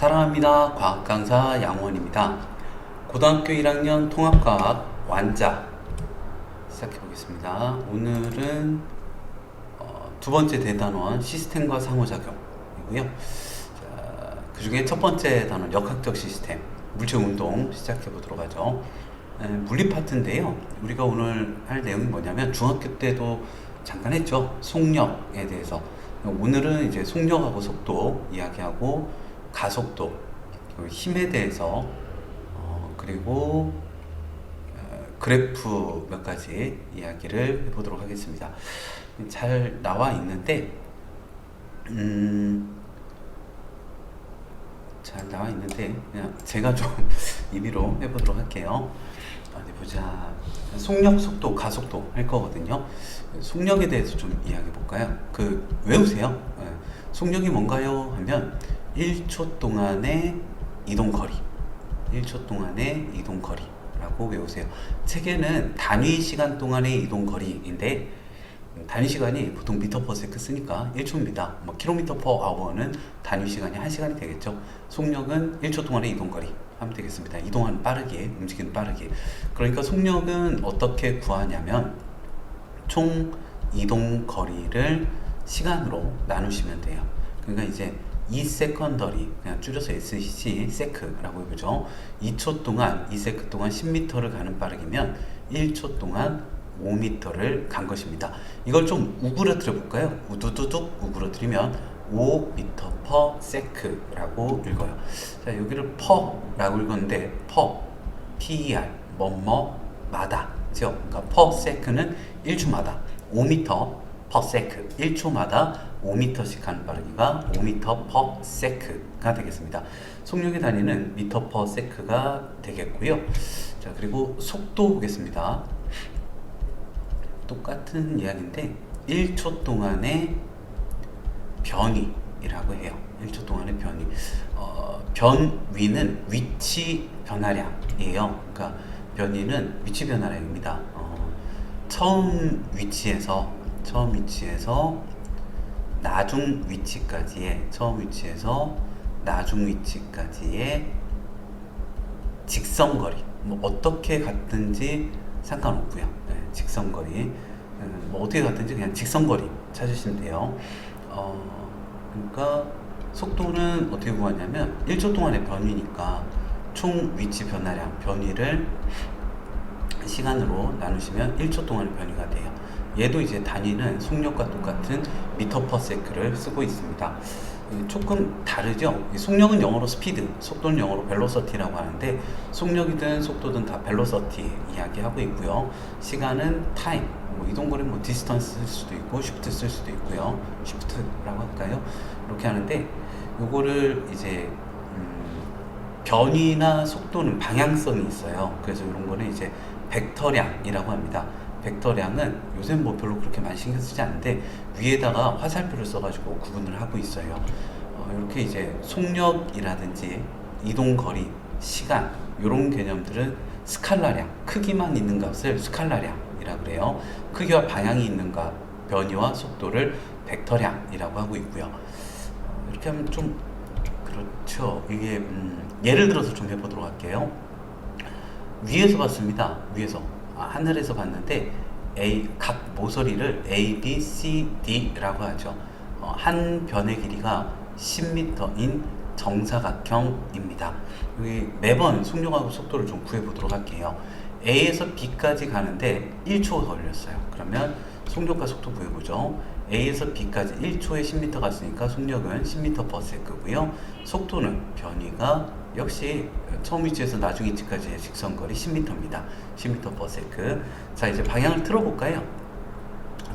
사랑합니다. 과학 강사 양원입니다. 고등학교 1학년 통합과학 완자 시작해 보겠습니다. 오늘은 두 번째 대단원 시스템과 상호작용이고요. 그 중에 첫 번째 단원 역학적 시스템 물체 운동 시작해 보도록 하죠. 물리 파트인데요. 우리가 오늘 할 내용이 뭐냐면 중학교 때도 잠깐 했죠. 속력에 대해서. 오늘은 이제 속력하고 속도 이야기하고 가속도, 힘에 대해서 그리고 그래프 몇 가지 이야기를 해보도록 하겠습니다. 잘 나와 있는데 잘 나와 있는데 그냥 제가 좀 임의로 해보도록 할게요. 어디 보자. 속력, 속도, 가속도 할 거거든요. 속력에 대해서 좀 이야기해 볼까요? 외우세요. 속력이 뭔가요? 하면 1초 동안의 이동거리 1초 동안의 이동거리라고 외우세요. 책에는 단위 시간 동안의 이동거리인데 단위 시간이 보통 미터 퍼 세컨드 쓰니까 1초입니다. 뭐 킬로미터 퍼 아워는 단위 시간이 1시간이 되겠죠. 속력은 1초 동안의 이동거리 하면 되겠습니다. 이동하는 빠르게, 움직이는 빠르게. 그러니까 속력은 어떻게 구하냐면 총 이동거리를 시간으로 나누시면 돼요. 그러니까 이제 2세컨더리, 그냥 줄여서 SC, 세크라고 해보죠. 2초 동안, 2세크 동안 10m를 가는 빠르기면 1초 동안 5m를 간 것입니다. 이걸 좀 우그러뜨려 볼까요? 우두두둑 우그러뜨리면 5m per sec라고 읽어요. 자, 여기를 per라고 읽었는데 per, 뭐뭐마다, 그죠? 그러니까 per sec는 1초마다 5m per sec, 1초마다 5m씩 가는 빠르기가 5m per sec가 되겠습니다. 속력의 단위는 미터 per sec가 되겠고요. 자, 그리고 속도 보겠습니다. 똑같은 이야기인데 1초 동안의 변위라고 해요. 1초 동안의 변위. 변위는 위치 변화량이에요. 그러니까 변위는 위치 변화량입니다. 처음 위치에서 나중 위치까지의 직선거리, 뭐 어떻게 갔든지 상관없고요. 직선거리, 뭐 어떻게 갔든지 그냥 직선거리 찾으시면 돼요. 그러니까 속도는 어떻게 구하냐면 1초 동안의 변위니까 총 위치 변화량, 변위를 시간으로 나누시면 1초 동안의 변위가 돼요. 얘도 이제 단위는 속력과 똑같은 미터 퍼 세크를 쓰고 있습니다. 조금 다르죠. 속력은 영어로 스피드, 속도는 영어로 벨로서티라고 하는데 속력이든 속도든 다 벨로서티 이야기하고 있고요. 시간은 타임, 뭐 이동거리 뭐 디스턴스 쓸 수도 있고 쉬프트 쓸 수도 있고요. 쉬프트라고 할까요? 이렇게 하는데 요거를 이제 변위나 속도는 방향성이 있어요. 그래서 이런 거는 이제 벡터량이라고 합니다. 벡터량은 요새 뭐 별로 그렇게 많이 신경 쓰지 않는데 위에다가 화살표를 써가지고 구분을 하고 있어요. 이렇게 이제 속력이라든지 이동거리, 시간 이런 개념들은 스칼라량, 크기만 있는 값을 스칼라량이라고 그래요. 크기와 방향이 있는 값, 변위와 속도를 벡터량이라고 하고 있고요. 이렇게 하면 좀 그렇죠. 이게 예를 들어서 좀 해보도록 할게요. 위에서 봤습니다. 위에서 하늘에서 봤는데 각 모서리를 A, B, C, D라고 하죠. 한 변의 길이가 10m인 정사각형입니다. 여기 매번 속력하고 속도를 좀 구해보도록 할게요. A에서 B까지 가는데 1초가 걸렸어요. 그러면 속력과 속도 구해보죠. A에서 B까지 1초에 10m 갔으니까 속력은 10m per sec고요. 속도는 변위가 역시 처음 위치에서 나중 위치까지의 직선거리 10m입니다. 10m per sec. 자, 이제 방향을 틀어볼까요?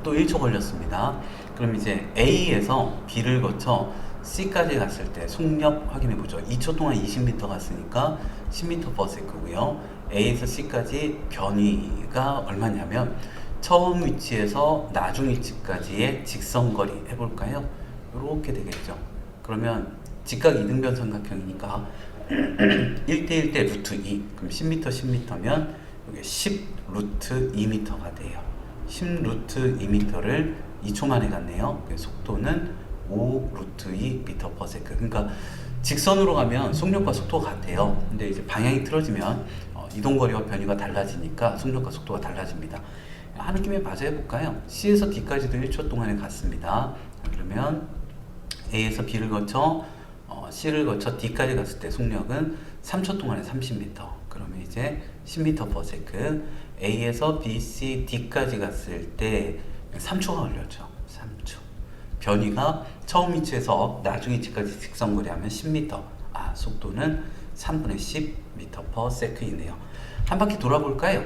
또 1초 걸렸습니다. 그럼 이제 A에서 B를 거쳐 C까지 갔을 때 속력 확인해보죠. 2초 동안 20m 갔으니까 10m per sec고요. A에서 C까지 변위가 얼마냐면 처음 위치에서 나중 위치까지의 직선거리 해볼까요? 이렇게 되겠죠. 그러면 직각 이등변 삼각형이니까 1대1 대 루트 2, 그럼 10m 10m면 이게 10 루트 2m가 돼요. 10 루트 2m를 2초 만에 갔네요. 속도는 5 루트 2 미터 퍼 세컨드. 그러니까 직선으로 가면 속력과 속도가 같아요. 근데 이제 방향이 틀어지면 이동거리와 변이가 달라지니까 속력과 속도가 달라집니다. 하는 김에 마저 해볼까요? C에서 D까지도 1초 동안에 갔습니다. 그러면 A에서 B를 거쳐 C를 거쳐 D까지 갔을 때 속력은 3초 동안에 30m. 그러면 이제 10m/s. A에서 B, C, D까지 갔을 때 3초가 걸렸죠. 3초. 변이가 처음 위치에서 나중 위치까지 직선거리 하면 10m. 속도는 3분의 10m/s이네요. 한 바퀴 돌아볼까요?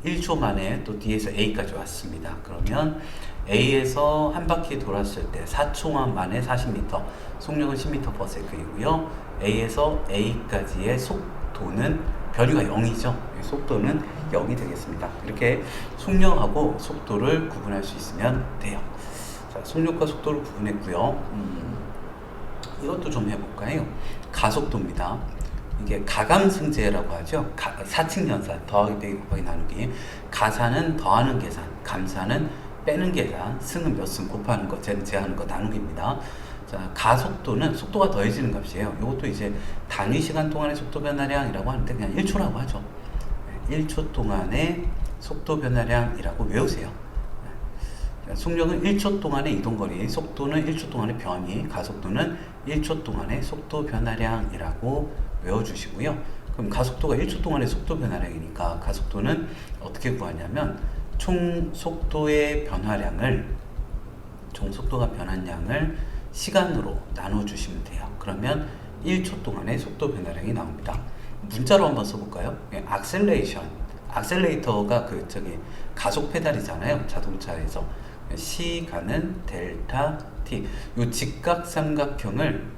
1초 만에 또 D에서 A까지 왔습니다. 그러면 A에서 한 바퀴 돌았을 때 4초 만에 40m, 속력은 10m/s이고요. A에서 A까지의 속도는 변이가 0이죠. 속도는 0이 되겠습니다. 이렇게 속력하고 속도를 구분할 수 있으면 돼요. 자, 속력과 속도를 구분했고요. 이것도 좀 해볼까요? 가속도입니다. 이게 가감승제라고 하죠. 사칙연산, 더하기 빼기 곱하기 나누기. 가사는 더하는 계산, 감사는 빼는 계산, 승은 몇 승 곱하는 거, 제하는 거 나누기입니다. 자, 가속도는 속도가 더해지는 값이에요. 이것도 이제 단위 시간 동안의 속도 변화량이라고 하는데 그냥 1초라고 하죠. 1초 동안의 속도 변화량이라고 외우세요. 속력은 1초 동안의 이동거리, 속도는 1초 동안의 변이, 가속도는 1초 동안의 속도 변화량이라고 외워주시고요. 그럼 가속도가 1초 동안의 속도 변화량이니까 가속도는 어떻게 구하냐면 총 속도의 변화량을, 총 속도가 변한 양을 시간으로 나눠주시면 돼요. 그러면 1초 동안의 속도 변화량이 나옵니다. 문자로 한번 써볼까요? 악셀레이션, 악셀레이터가 가속 페달이잖아요. 자동차에서. 시간은 델타 t. 요 직각삼각형을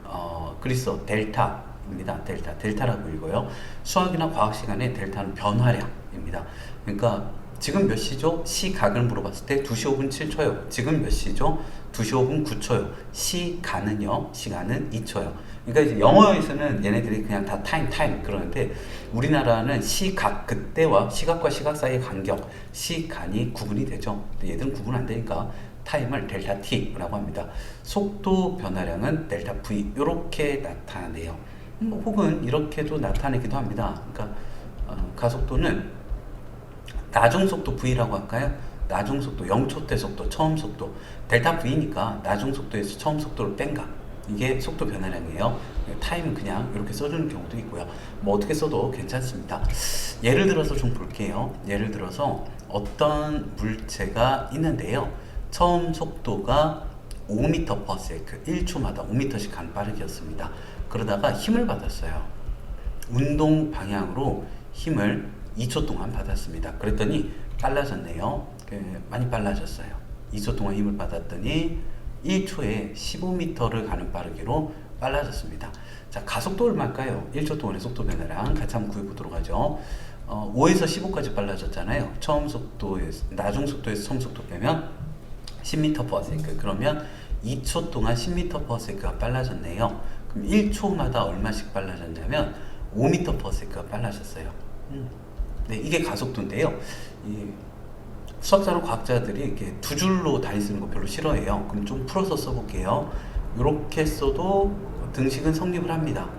그리스어 델타입니다. 델타라고 읽어요. 수학이나 과학 시간에 델타는 변화량입니다. 그러니까 지금 몇 시죠? 시각을 물어봤을 때 2시 5분 7초요. 지금 몇 시죠? 2시 5분 9초요. 시간은요? 시간은 2초요. 그러니까 이제 영어에서는 얘네들이 그냥 다 타임 그러는데 우리나라는 시각, 그때와 시각과 시각 사이의 간격, 시간이 구분이 되죠. 근데 얘들은 구분 안 되니까 타임을 델타 t라고 합니다. 속도 변화량은 델타 v 이렇게 나타내요. 혹은 이렇게도 나타내기도 합니다. 그러니까 가속도는 나중속도 v라고 할까요? 나중속도, 0초 때 속도, 처음 속도, 델타 v니까 나중속도에서 처음 속도를 뺀 값. 이게 속도 변화량이에요. 타임은 그냥 이렇게 써주는 경우도 있고요. 뭐 어떻게 써도 괜찮습니다. 예를 들어서 좀 볼게요. 예를 들어서 어떤 물체가 있는데요. 처음 속도가 5m/s, 1초마다 5m씩 가는 빠르기였습니다. 그러다가 힘을 받았어요. 운동 방향으로 힘을 2초 동안 받았습니다. 그랬더니 빨라졌네요. 많이 빨라졌어요. 2초 동안 힘을 받았더니 1초에 15m를 가는 빠르기로 빨라졌습니다. 자, 가속도 얼마일까요? 1초 동안의 속도 변화량 같이 한번 구해보도록 하죠. 5에서 15까지 빨라졌잖아요. 처음 속도에서, 나중 속도에서 처음 속도 빼면 10m/s. 그러면 2초 동안 10m/s가 빨라졌네요. 그럼 1초마다 얼마씩 빨라졌냐면 5m/s가 빨라졌어요. 네, 이게 가속도인데요. 수학자나 과학자들이 이렇게 두 줄로 단위 쓰는 거 별로 싫어해요. 그럼 좀 풀어서 써볼게요. 이렇게 써도 등식은 성립을 합니다.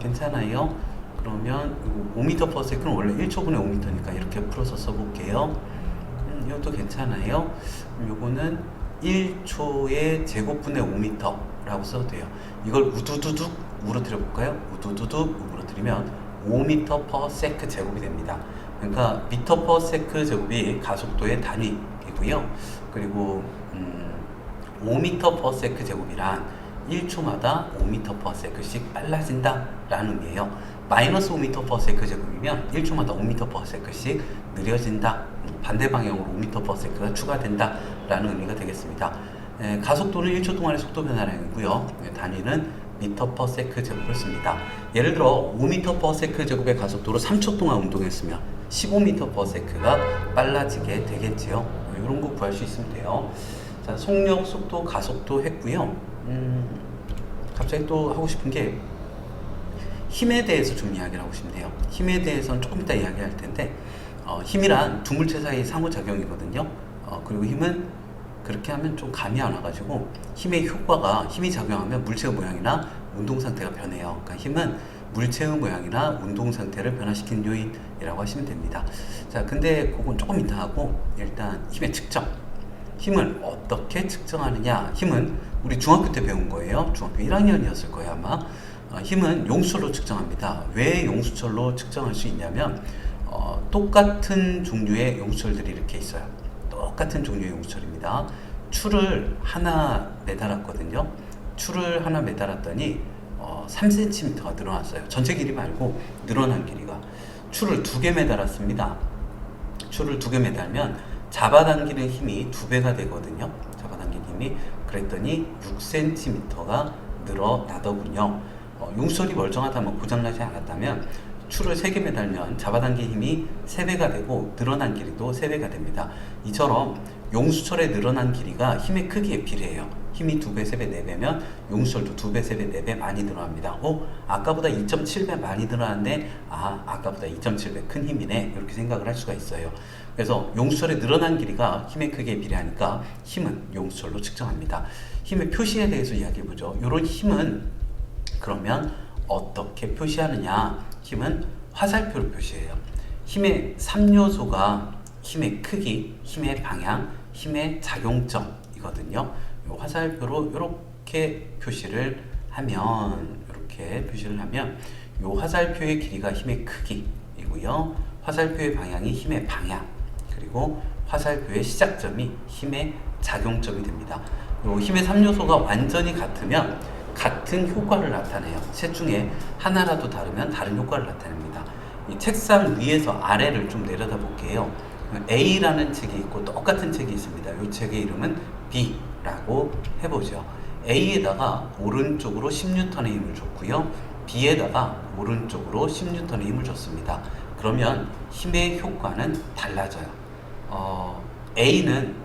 괜찮아요. 그러면 5m/s는 원래 1초분의 5m니까 이렇게 풀어서 써볼게요. 이것도 괜찮아요. 요거는 1초의 제곱분의 5m라고 써도 돼요. 이걸 우두두둑 물어뜨려 볼까요? 우두두둑 물어뜨리면 5m/s 제곱이 됩니다. 그러니까 m/s 제곱이 가속도의 단위이고요. 그리고 5m/s 제곱이란 1초마다 5m/s씩 빨라진다 라는 의미예요. 마이너스 5m/s 제곱이면 1초마다 5m/s씩 느려진다. 반대 방향으로 5m/s가 추가된다 라는 의미가 되겠습니다. 가속도는 1초 동안의 속도 변화량이고요. 단위는 m/s 제곱을 씁니다. 예를 들어 5m/s 제곱의 가속도로 3초 동안 운동했으면 15m/s가 빨라지게 되겠지요. 이런 거 구할 수 있으면 돼요. 자, 속력, 속도, 가속도 했고요. 갑자기 또 하고 싶은 게 힘에 대해서 좀 이야기를 하고 싶네요. 힘에 대해서는 조금 이따 이야기할 텐데 힘이란 두 물체 사이의 상호작용이거든요. 그리고 힘은 그렇게 하면 좀 감이 안 와가지고 힘의 효과가, 힘이 작용하면 물체의 모양이나 운동 상태가 변해요. 그러니까 힘은 물체의 모양이나 운동 상태를 변화시키는 요인이라고 하시면 됩니다. 자, 근데 그건 조금 이따 하고 일단 힘의 측정. 힘을 어떻게 측정하느냐? 힘은 우리 중학교 때 배운 거예요. 중학교 1학년이었을 거예요, 아마. 힘은 용수철로 측정합니다. 왜 용수철로 측정할 수 있냐면 똑같은 종류의 용수철들이 이렇게 있어요. 똑같은 종류의 용수철입니다. 줄을 하나 매달았거든요. 줄을 하나 매달았더니 3cm가 늘어났어요. 전체 길이 말고 늘어난 길이가. 줄을 2개 매달았습니다. 줄을 2개 매달면 잡아당기는 힘이 2배가 되거든요. 잡아당기는 힘이. 그랬더니 6cm가 늘어나더군요. 용수철이 멀쩡하다면 고장나지 않았다면 줄을 3개 매달면 잡아당긴 힘이 3배가 되고 늘어난 길이도 3배가 됩니다. 이처럼 용수철의 늘어난 길이가 힘의 크기에 비례해요. 힘이 2배, 3배, 4배면 용수철도 2배, 3배, 4배 많이 늘어납니다. 아까보다 2.7배 많이 늘어났네. 아까보다 2.7배 큰 힘이네. 이렇게 생각을 할 수가 있어요. 그래서 용수철의 늘어난 길이가 힘의 크기에 비례하니까 힘은 용수철로 측정합니다. 힘의 표시에 대해서 이야기해보죠. 이런 힘은 그러면 어떻게 표시하느냐? 힘은 화살표로 표시해요. 힘의 3요소가 힘의 크기, 힘의 방향, 힘의 작용점이거든요. 이 화살표로 이렇게 표시를 하면 이 화살표의 길이가 힘의 크기이고요. 화살표의 방향이 힘의 방향, 그리고 화살표의 시작점이 힘의 작용점이 됩니다. 이 힘의 3요소가 완전히 같으면 같은 효과를 나타내요. 셋 중에 하나라도 다르면 다른 효과를 나타냅니다. 이 책상 위에서 아래를 좀 내려다 볼게요. A라는 책이 있고 똑같은 책이 있습니다. 이 책의 이름은 B라고 해보죠. A에다가 오른쪽으로 10N의 힘을 줬고요. B에다가 오른쪽으로 10N의 힘을 줬습니다. 그러면 힘의 효과는 달라져요. A는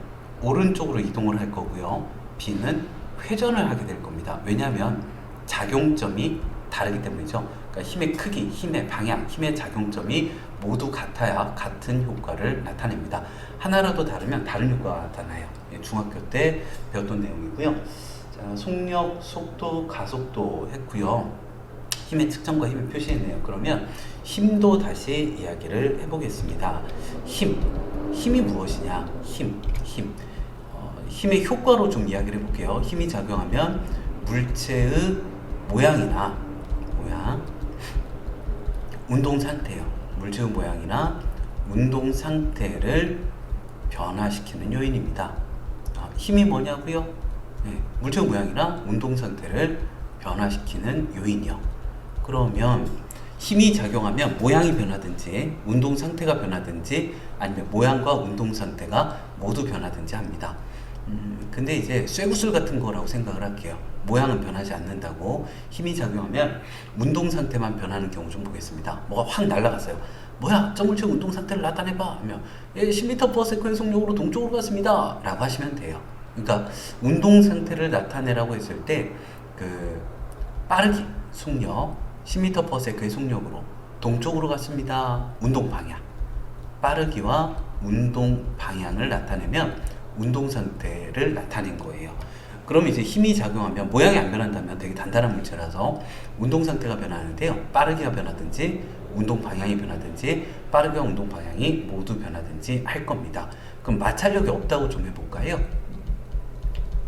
오른쪽으로 이동을 할 거고요. B는 회전을 하게 될 겁니다. 왜냐하면 작용점이 다르기 때문이죠. 그러니까 힘의 크기, 힘의 방향, 힘의 작용점이 모두 같아야 같은 효과를 나타냅니다. 하나라도 다르면 다른 효과가 나타나요. 중학교 때 배웠던 내용이고요. 자, 속력, 속도, 가속도 했고요. 힘의 측정과 힘의 표시했네요. 그러면 힘도 다시 이야기를 해보겠습니다. 힘이 무엇이냐? 힘의 효과로 좀 이야기를 해볼게요. 힘이 작용하면 물체의 모양, 운동 상태요. 물체의 모양이나 운동 상태를 변화시키는 요인입니다. 힘이 뭐냐고요? 물체의 모양이나 운동 상태를 변화시키는 요인이요. 그러면 힘이 작용하면 모양이 변하든지 운동 상태가 변하든지 아니면 모양과 운동 상태가 모두 변하든지 합니다. 근데 이제 쇠구슬 같은 거라고 생각을 할게요. 모양은 변하지 않는다고. 힘이 작용하면 운동 상태만 변하는 경우 좀 보겠습니다. 뭐가 확 날아갔어요. 뭐야, 저 물체 운동 상태를 나타내봐 하면 10m/s의 속력으로 동쪽으로 갔습니다 라고 하시면 돼요. 그러니까 운동 상태를 나타내라고 했을 때 빠르기, 속력 10m/s의 속력으로 동쪽으로 갔습니다. 운동 방향, 빠르기와 운동 방향을 나타내면 운동 상태를 나타낸 거예요. 그럼 이제 힘이 작용하면 모양이 안 변한다면 되게 단단한 물체라서 운동 상태가 변하는데요. 빠르기가 변하든지 운동 방향이 변하든지 빠르기와 운동 방향이 모두 변하든지 할 겁니다. 그럼 마찰력이 없다고 좀 해볼까요?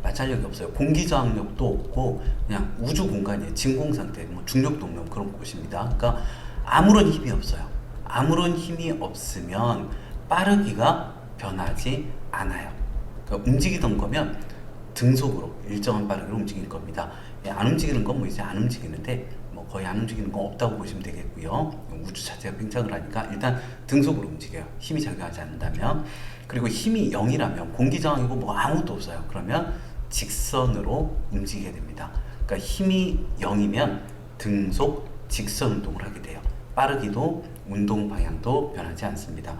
마찰력이 없어요. 공기 저항력도 없고 그냥 우주 공간이에요. 진공 상태, 중력도 없는 그런 곳입니다. 그러니까 아무런 힘이 없어요. 아무런 힘이 없으면 빠르기가 변하지 않아요. 그러니까 움직이던 거면 등속으로 일정한 빠르기로 움직일 겁니다. 안 움직이는 건 이제 안 움직이는데 거의 안 움직이는 건 없다고 보시면 되겠고요. 우주 자체가 팽창을 하니까 일단 등속으로 움직여요. 힘이 작용하지 않는다면. 그리고 힘이 0이라면 공기 저항이고 아무것도 없어요. 그러면 직선으로 움직이게 됩니다. 그러니까 힘이 0이면 등속 직선 운동을 하게 돼요. 빠르기도 운동 방향도 변하지 않습니다.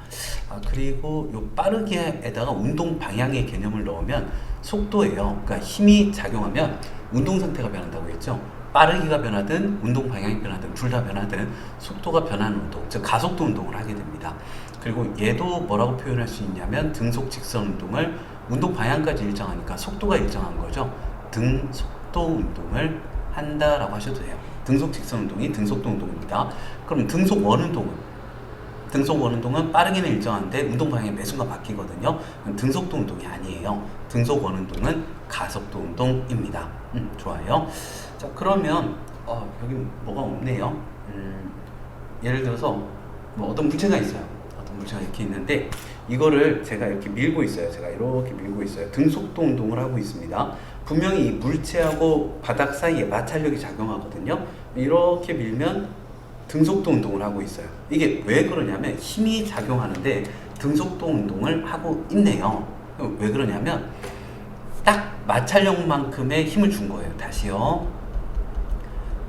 그리고 요 빠르기에다가 운동 방향의 개념을 넣으면 속도예요. 그러니까 힘이 작용하면 운동 상태가 변한다고 했죠. 빠르기가 변하든 운동 방향이 변하든 둘 다 변하든 속도가 변하는 운동, 즉 가속도 운동을 하게 됩니다. 그리고 얘도 뭐라고 표현할 수 있냐면 등속 직선 운동을 운동 방향까지 일정하니까 속도가 일정한 거죠. 등속도 운동을 한다라고 하셔도 돼요. 등속 직선 운동이 등속도 운동입니다. 그럼 등속 원운동은? 등속 원운동은 빠르게는 일정한데 운동 방향이 매 순간 바뀌거든요. 등속도 운동이 아니에요. 등속 원운동은 가속도 운동입니다. 좋아요. 자, 그러면 여기 뭐가 없네요. 예를 들어서 뭐 어떤 물체가 있어요. 어떤 물체가 이렇게 있는데 이거를 제가 이렇게 밀고 있어요. 제가 이렇게 밀고 있어요. 등속도 운동을 하고 있습니다. 분명히 이 물체하고 바닥 사이에 마찰력이 작용하거든요. 이렇게 밀면 등속도 운동을 하고 있어요. 이게 왜 그러냐면 힘이 작용하는데 등속도 운동을 하고 있네요. 왜 그러냐면 딱 마찰력만큼의 힘을 준 거예요. 다시요.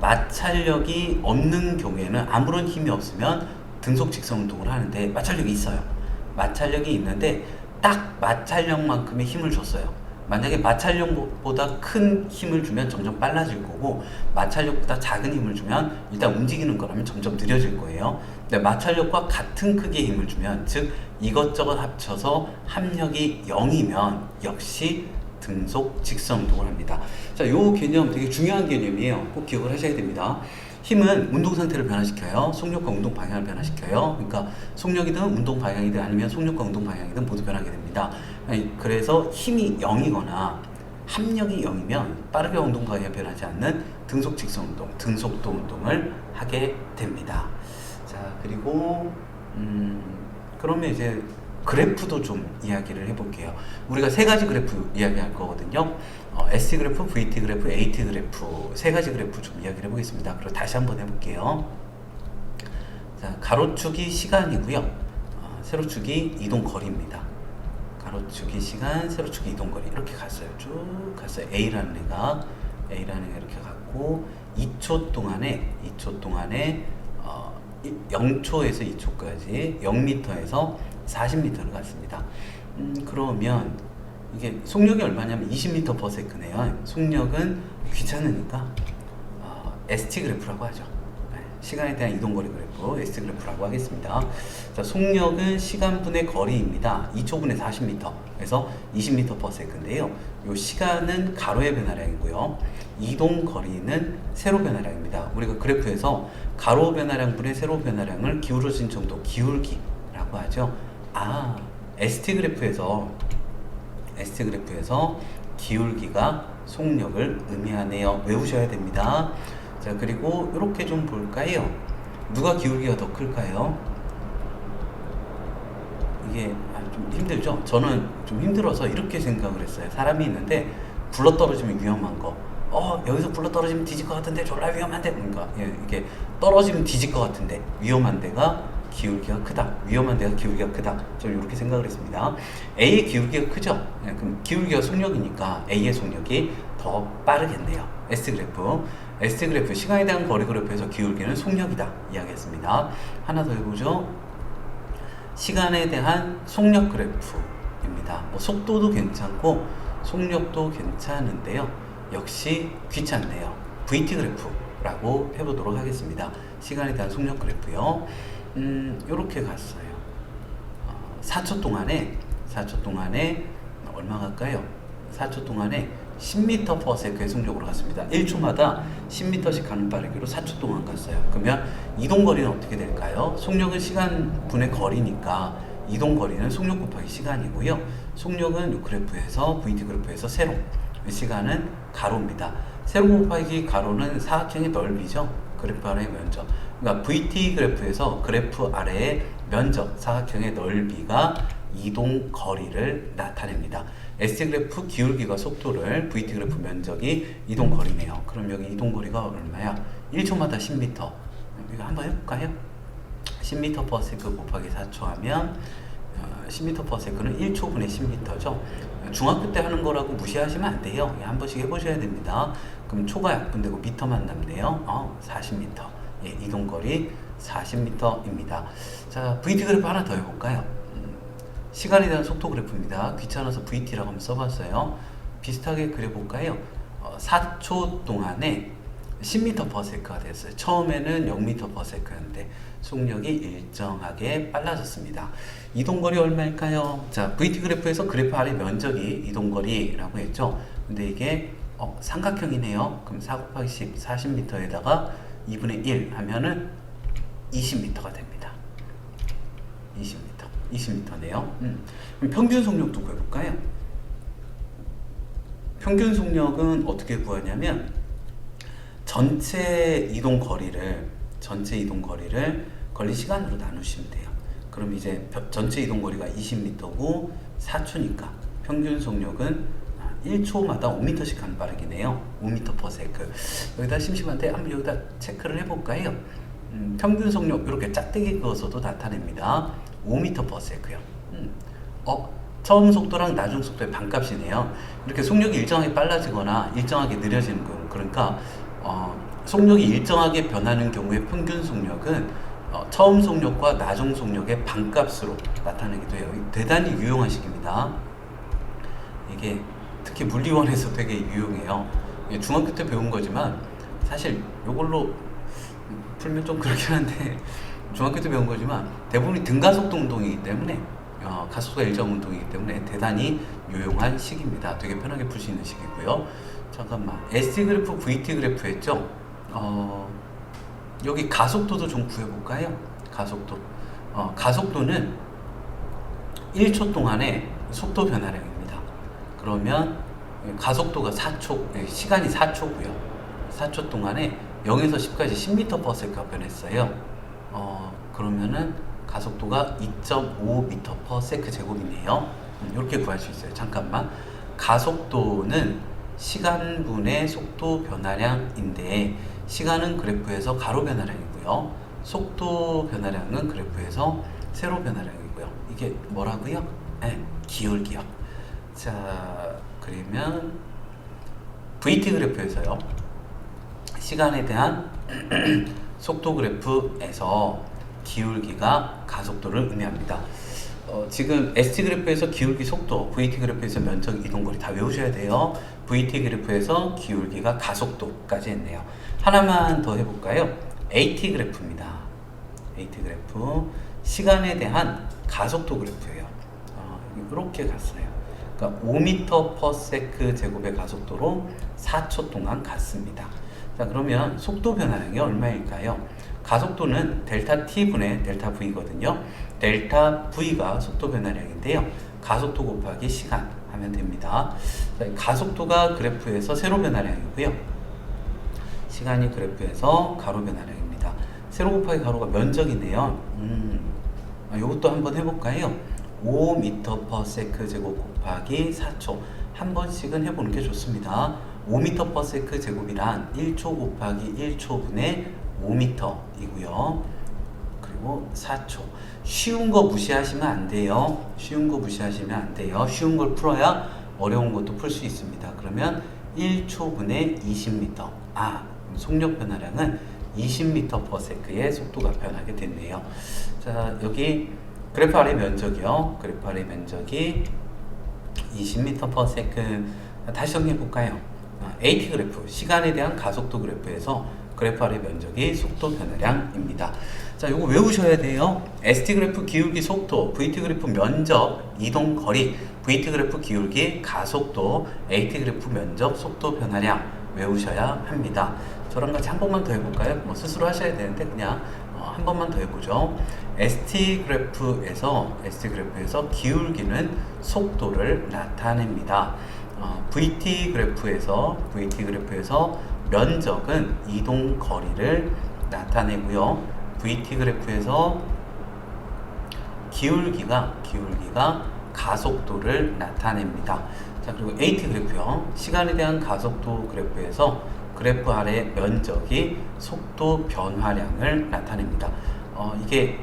마찰력이 없는 경우에는 아무런 힘이 없으면 등속 직선 운동을 하는데 마찰력이 있어요. 마찰력이 있는데 딱 마찰력만큼의 힘을 줬어요. 만약에 마찰력보다 큰 힘을 주면 점점 빨라질 거고 마찰력보다 작은 힘을 주면 일단 움직이는 거라면 점점 느려질 거예요. 근데 마찰력과 같은 크기의 힘을 주면 즉 이것저것 합쳐서 합력이 0이면 역시 등속 직선 운동을 합니다. 자, 요 개념 되게 중요한 개념이에요. 꼭 기억을 하셔야 됩니다. 힘은 운동 상태를 변화시켜요. 속력과 운동 방향을 변화시켜요. 그러니까 속력이든 운동 방향이든 아니면 속력과 운동 방향이든 모두 변하게 됩니다. 그래서 힘이 0이거나 합력이 0이면 빠르게 운동 방향이 변하지 않는 등속 직선 운동, 등속도 운동을 하게 됩니다. 자, 그리고 그러면 이제 그래프도 좀 이야기를 해볼게요. 우리가 세 가지 그래프 이야기할 거거든요. ST 그래프, VT 그래프, AT 그래프 세 가지 그래프 좀 이야기를 해보겠습니다. 그리고 다시 한번 해볼게요. 자, 가로축이 시간이고요. 세로축이 이동 거리입니다. 가로축이 시간, 세로축이 이동 거리 이렇게 갔어요. 쭉 갔어요. A라는 애가 이렇게 갔고 2초 동안에 0초에서 2초까지 0m에서 40m를 갔습니다. 그러면 이게 속력이 얼마냐면 20m/s네요. 속력은 귀찮으니까 ST 그래프라고 하죠. 시간에 대한 이동거리 그래프 ST 그래프라고 하겠습니다. 자, 속력은 시간분의 거리입니다. 2초분의 40m에서 20m/s인데요. 이 시간은 가로의 변화량이고요. 이동 거리는 세로 변화량입니다. 우리가 그래프에서 가로 변화량분의 세로 변화량을 기울어진 정도 기울기라고 하죠. ST 그래프에서 기울기가 속력을 의미하네요. 외우셔야 됩니다. 자, 그리고 이렇게 좀 볼까요? 누가 기울기가 더 클까요? 이게 좀 힘들죠? 저는 좀 힘들어서 이렇게 생각을 했어요. 사람이 있는데 굴러 떨어지면 위험한 거. 여기서 굴러 떨어지면 뒤질 것 같은데 졸라 위험한데 뭔가 이게 떨어지면 뒤질 것 같은데 위험한 데가 기울기가 크다. 위험한 데가 기울기가 크다. 저는 이렇게 생각을 했습니다. A의 기울기가 크죠? 그럼 기울기가 속력이니까 A의 속력이 더 빠르겠네요. ST 그래프 시간에 대한 거리 그래프에서 기울기는 속력이다 이야기했습니다. 하나 더 해보죠. 시간에 대한 속력 그래프입니다. 뭐 속도도 괜찮고 속력도 괜찮은데요. 역시 귀찮네요. VT 그래프라고 해보도록 하겠습니다. 시간에 대한 속력 그래프요. 요렇게 갔어요. 4초 동안에 얼마 갈까요? 4초 동안에 10m/s의 속력으로 갔습니다. 1초마다 10m씩 가는 빠르기로 4초 동안 갔어요. 그러면 이동 거리는 어떻게 될까요? 속력은 시간분의 거리니까 이동 거리는 속력 곱하기 시간이고요. 속력은 이 그래프에서 VT 그래프에서 세로, 시간은 가로입니다. 세로 곱하기 가로는 사각형의 넓이죠. 그래프 아래의 면적. 그러니까 VT 그래프에서 그래프 아래의 면적, 사각형의 넓이가 이동 거리를 나타냅니다. ST 그래프 기울기가 속도를, VT 그래프 면적이 이동 거리네요. 그럼 여기 이동 거리가 얼마야? 1초마다 10m. 이거 한번 해볼까요? 10m/s 곱하기 4초 하면 10m/s는 1초분의 10m죠. 중학교 때 하는 거라고 무시하시면 안 돼요. 한 번씩 해보셔야 됩니다. 그럼 초가 약분되고 미터만 남네요. 40m. 이동거리 40m입니다. 자, VT 그래프 하나 더 해볼까요? 시간에 대한 속도 그래프입니다. 귀찮아서 VT라고 한번 써봤어요. 비슷하게 그려볼까요? 4초 동안에 10m/s가 됐어요. 처음에는 0m/s였는데 속력이 일정하게 빨라졌습니다. 이동거리 얼마일까요? 자, VT 그래프에서 그래프 아래 면적이 이동거리라고 했죠. 근데 이게 삼각형이네요. 그럼 4 곱하기 10, 40m에다가 2분의 1 하면은 20m가 됩니다. 20m네요. 그럼 평균 속력도 구해볼까요? 평균 속력은 어떻게 구하냐면 전체 이동 거리를 걸린 시간으로 나누시면 돼요. 그럼 이제 전체 이동 거리가 20m고 4초니까 평균 속력은 1초마다 5m씩 가는 빠르기네요. 5m/s. 여기다 심심한데 한번 여기다 체크를 해볼까요? 평균 속력 이렇게 짝대기 그어서도 나타냅니다. 5m/s요. 처음 속도랑 나중 속도의 반값이네요. 이렇게 속력이 일정하게 빨라지거나 일정하게 느려지는 경우, 그러니까 속력이 일정하게 변하는 경우의 평균 속력은 처음 속력과 나중 속력의 반값으로 나타내기도 해요. 대단히 유용한 식입니다. 이게 특히 물리원에서 되게 유용해요. 중학교 때 배운 거지만 사실 이걸로 풀면 좀 그렇긴 한데 중학교 때 배운 거지만 대부분이 등가속도 운동이기 때문에 가속도가 일정 운동이기 때문에 대단히 유용한 식입니다. 되게 편하게 풀 수 있는 식이고요. 잠깐만, ST 그래프, VT 그래프 했죠? 여기 가속도도 좀 구해볼까요? 가속도는 1초 동안의 속도 변화량입니다. 그러면 가속도가 4초, 시간이 4초고요. 4초 동안에 0에서 10까지 10m/s가 변했어요. 그러면은 가속도가 2.5m/s 제곱이네요. 이렇게 구할 수 있어요. 잠깐만. 가속도는 시간분의 속도 변화량인데 시간은 그래프에서 가로 변화량이고요. 속도 변화량은 그래프에서 세로 변화량이고요. 이게 뭐라고요? 기울기요. 자, 그러면 VT 그래프에서요. 시간에 대한 속도 그래프에서 기울기가 가속도를 의미합니다. 지금 ST 그래프에서 기울기 속도, VT 그래프에서 면적, 이동거리 다 외우셔야 돼요. VT 그래프에서 기울기가 가속도까지 했네요. 하나만 더 해볼까요? AT 그래프입니다. AT 그래프, 시간에 대한 가속도 그래프예요. 이렇게 갔어요. 그러니까 5m/s 제곱의 가속도로 4초 동안 갔습니다. 자, 그러면 속도 변화량이 얼마일까요? 가속도는 델타 T분의 델타 V거든요. 델타 V가 속도 변화량인데요. 가속도 곱하기 시간 하면 됩니다. 자, 가속도가 그래프에서 세로 변화량이고요. 시간이 그래프에서 가로 변화량입니다. 세로 곱하기 가로가 면적이네요. 이것도 한번 해볼까요? 5m/s 제곱 곱하기 4초 한 번씩은 해보는 게 좋습니다. 5m/s 제곱이란 1초 곱하기 1초분의 5m이고요. 그리고 4초. 쉬운 거 무시하시면 안 돼요. 쉬운 걸 풀어야 어려운 것도 풀 수 있습니다. 그러면 1초분의 20m. 속력 변화량은 20m/s의 속도가 변하게 됐네요. 자, 여기 그래프 아래 면적이요. 그래프 아래 면적이 20m/s. 다시 정리해 볼까요? AT 그래프, 시간에 대한 가속도 그래프에서 그래프 아래 면적이 속도 변화량입니다. 자, 요거 외우셔야 돼요. ST 그래프 기울기 속도, VT 그래프 면적, 이동 거리, VT 그래프 기울기 가속도, AT 그래프 면적, 속도 변화량 외우셔야 합니다. 저랑 같이 한 번만 더 해볼까요? 스스로 하셔야 되는데 그냥 한 번만 더 해보죠. ST 그래프에서 기울기는 속도를 나타냅니다. VT 그래프에서 면적은 이동 거리를 나타내고요. VT 그래프에서 기울기가 가속도를 나타냅니다. 자, 그리고 AT 그래프요. 시간에 대한 가속도 그래프에서 그래프 아래 면적이 속도 변화량을 나타냅니다. 이게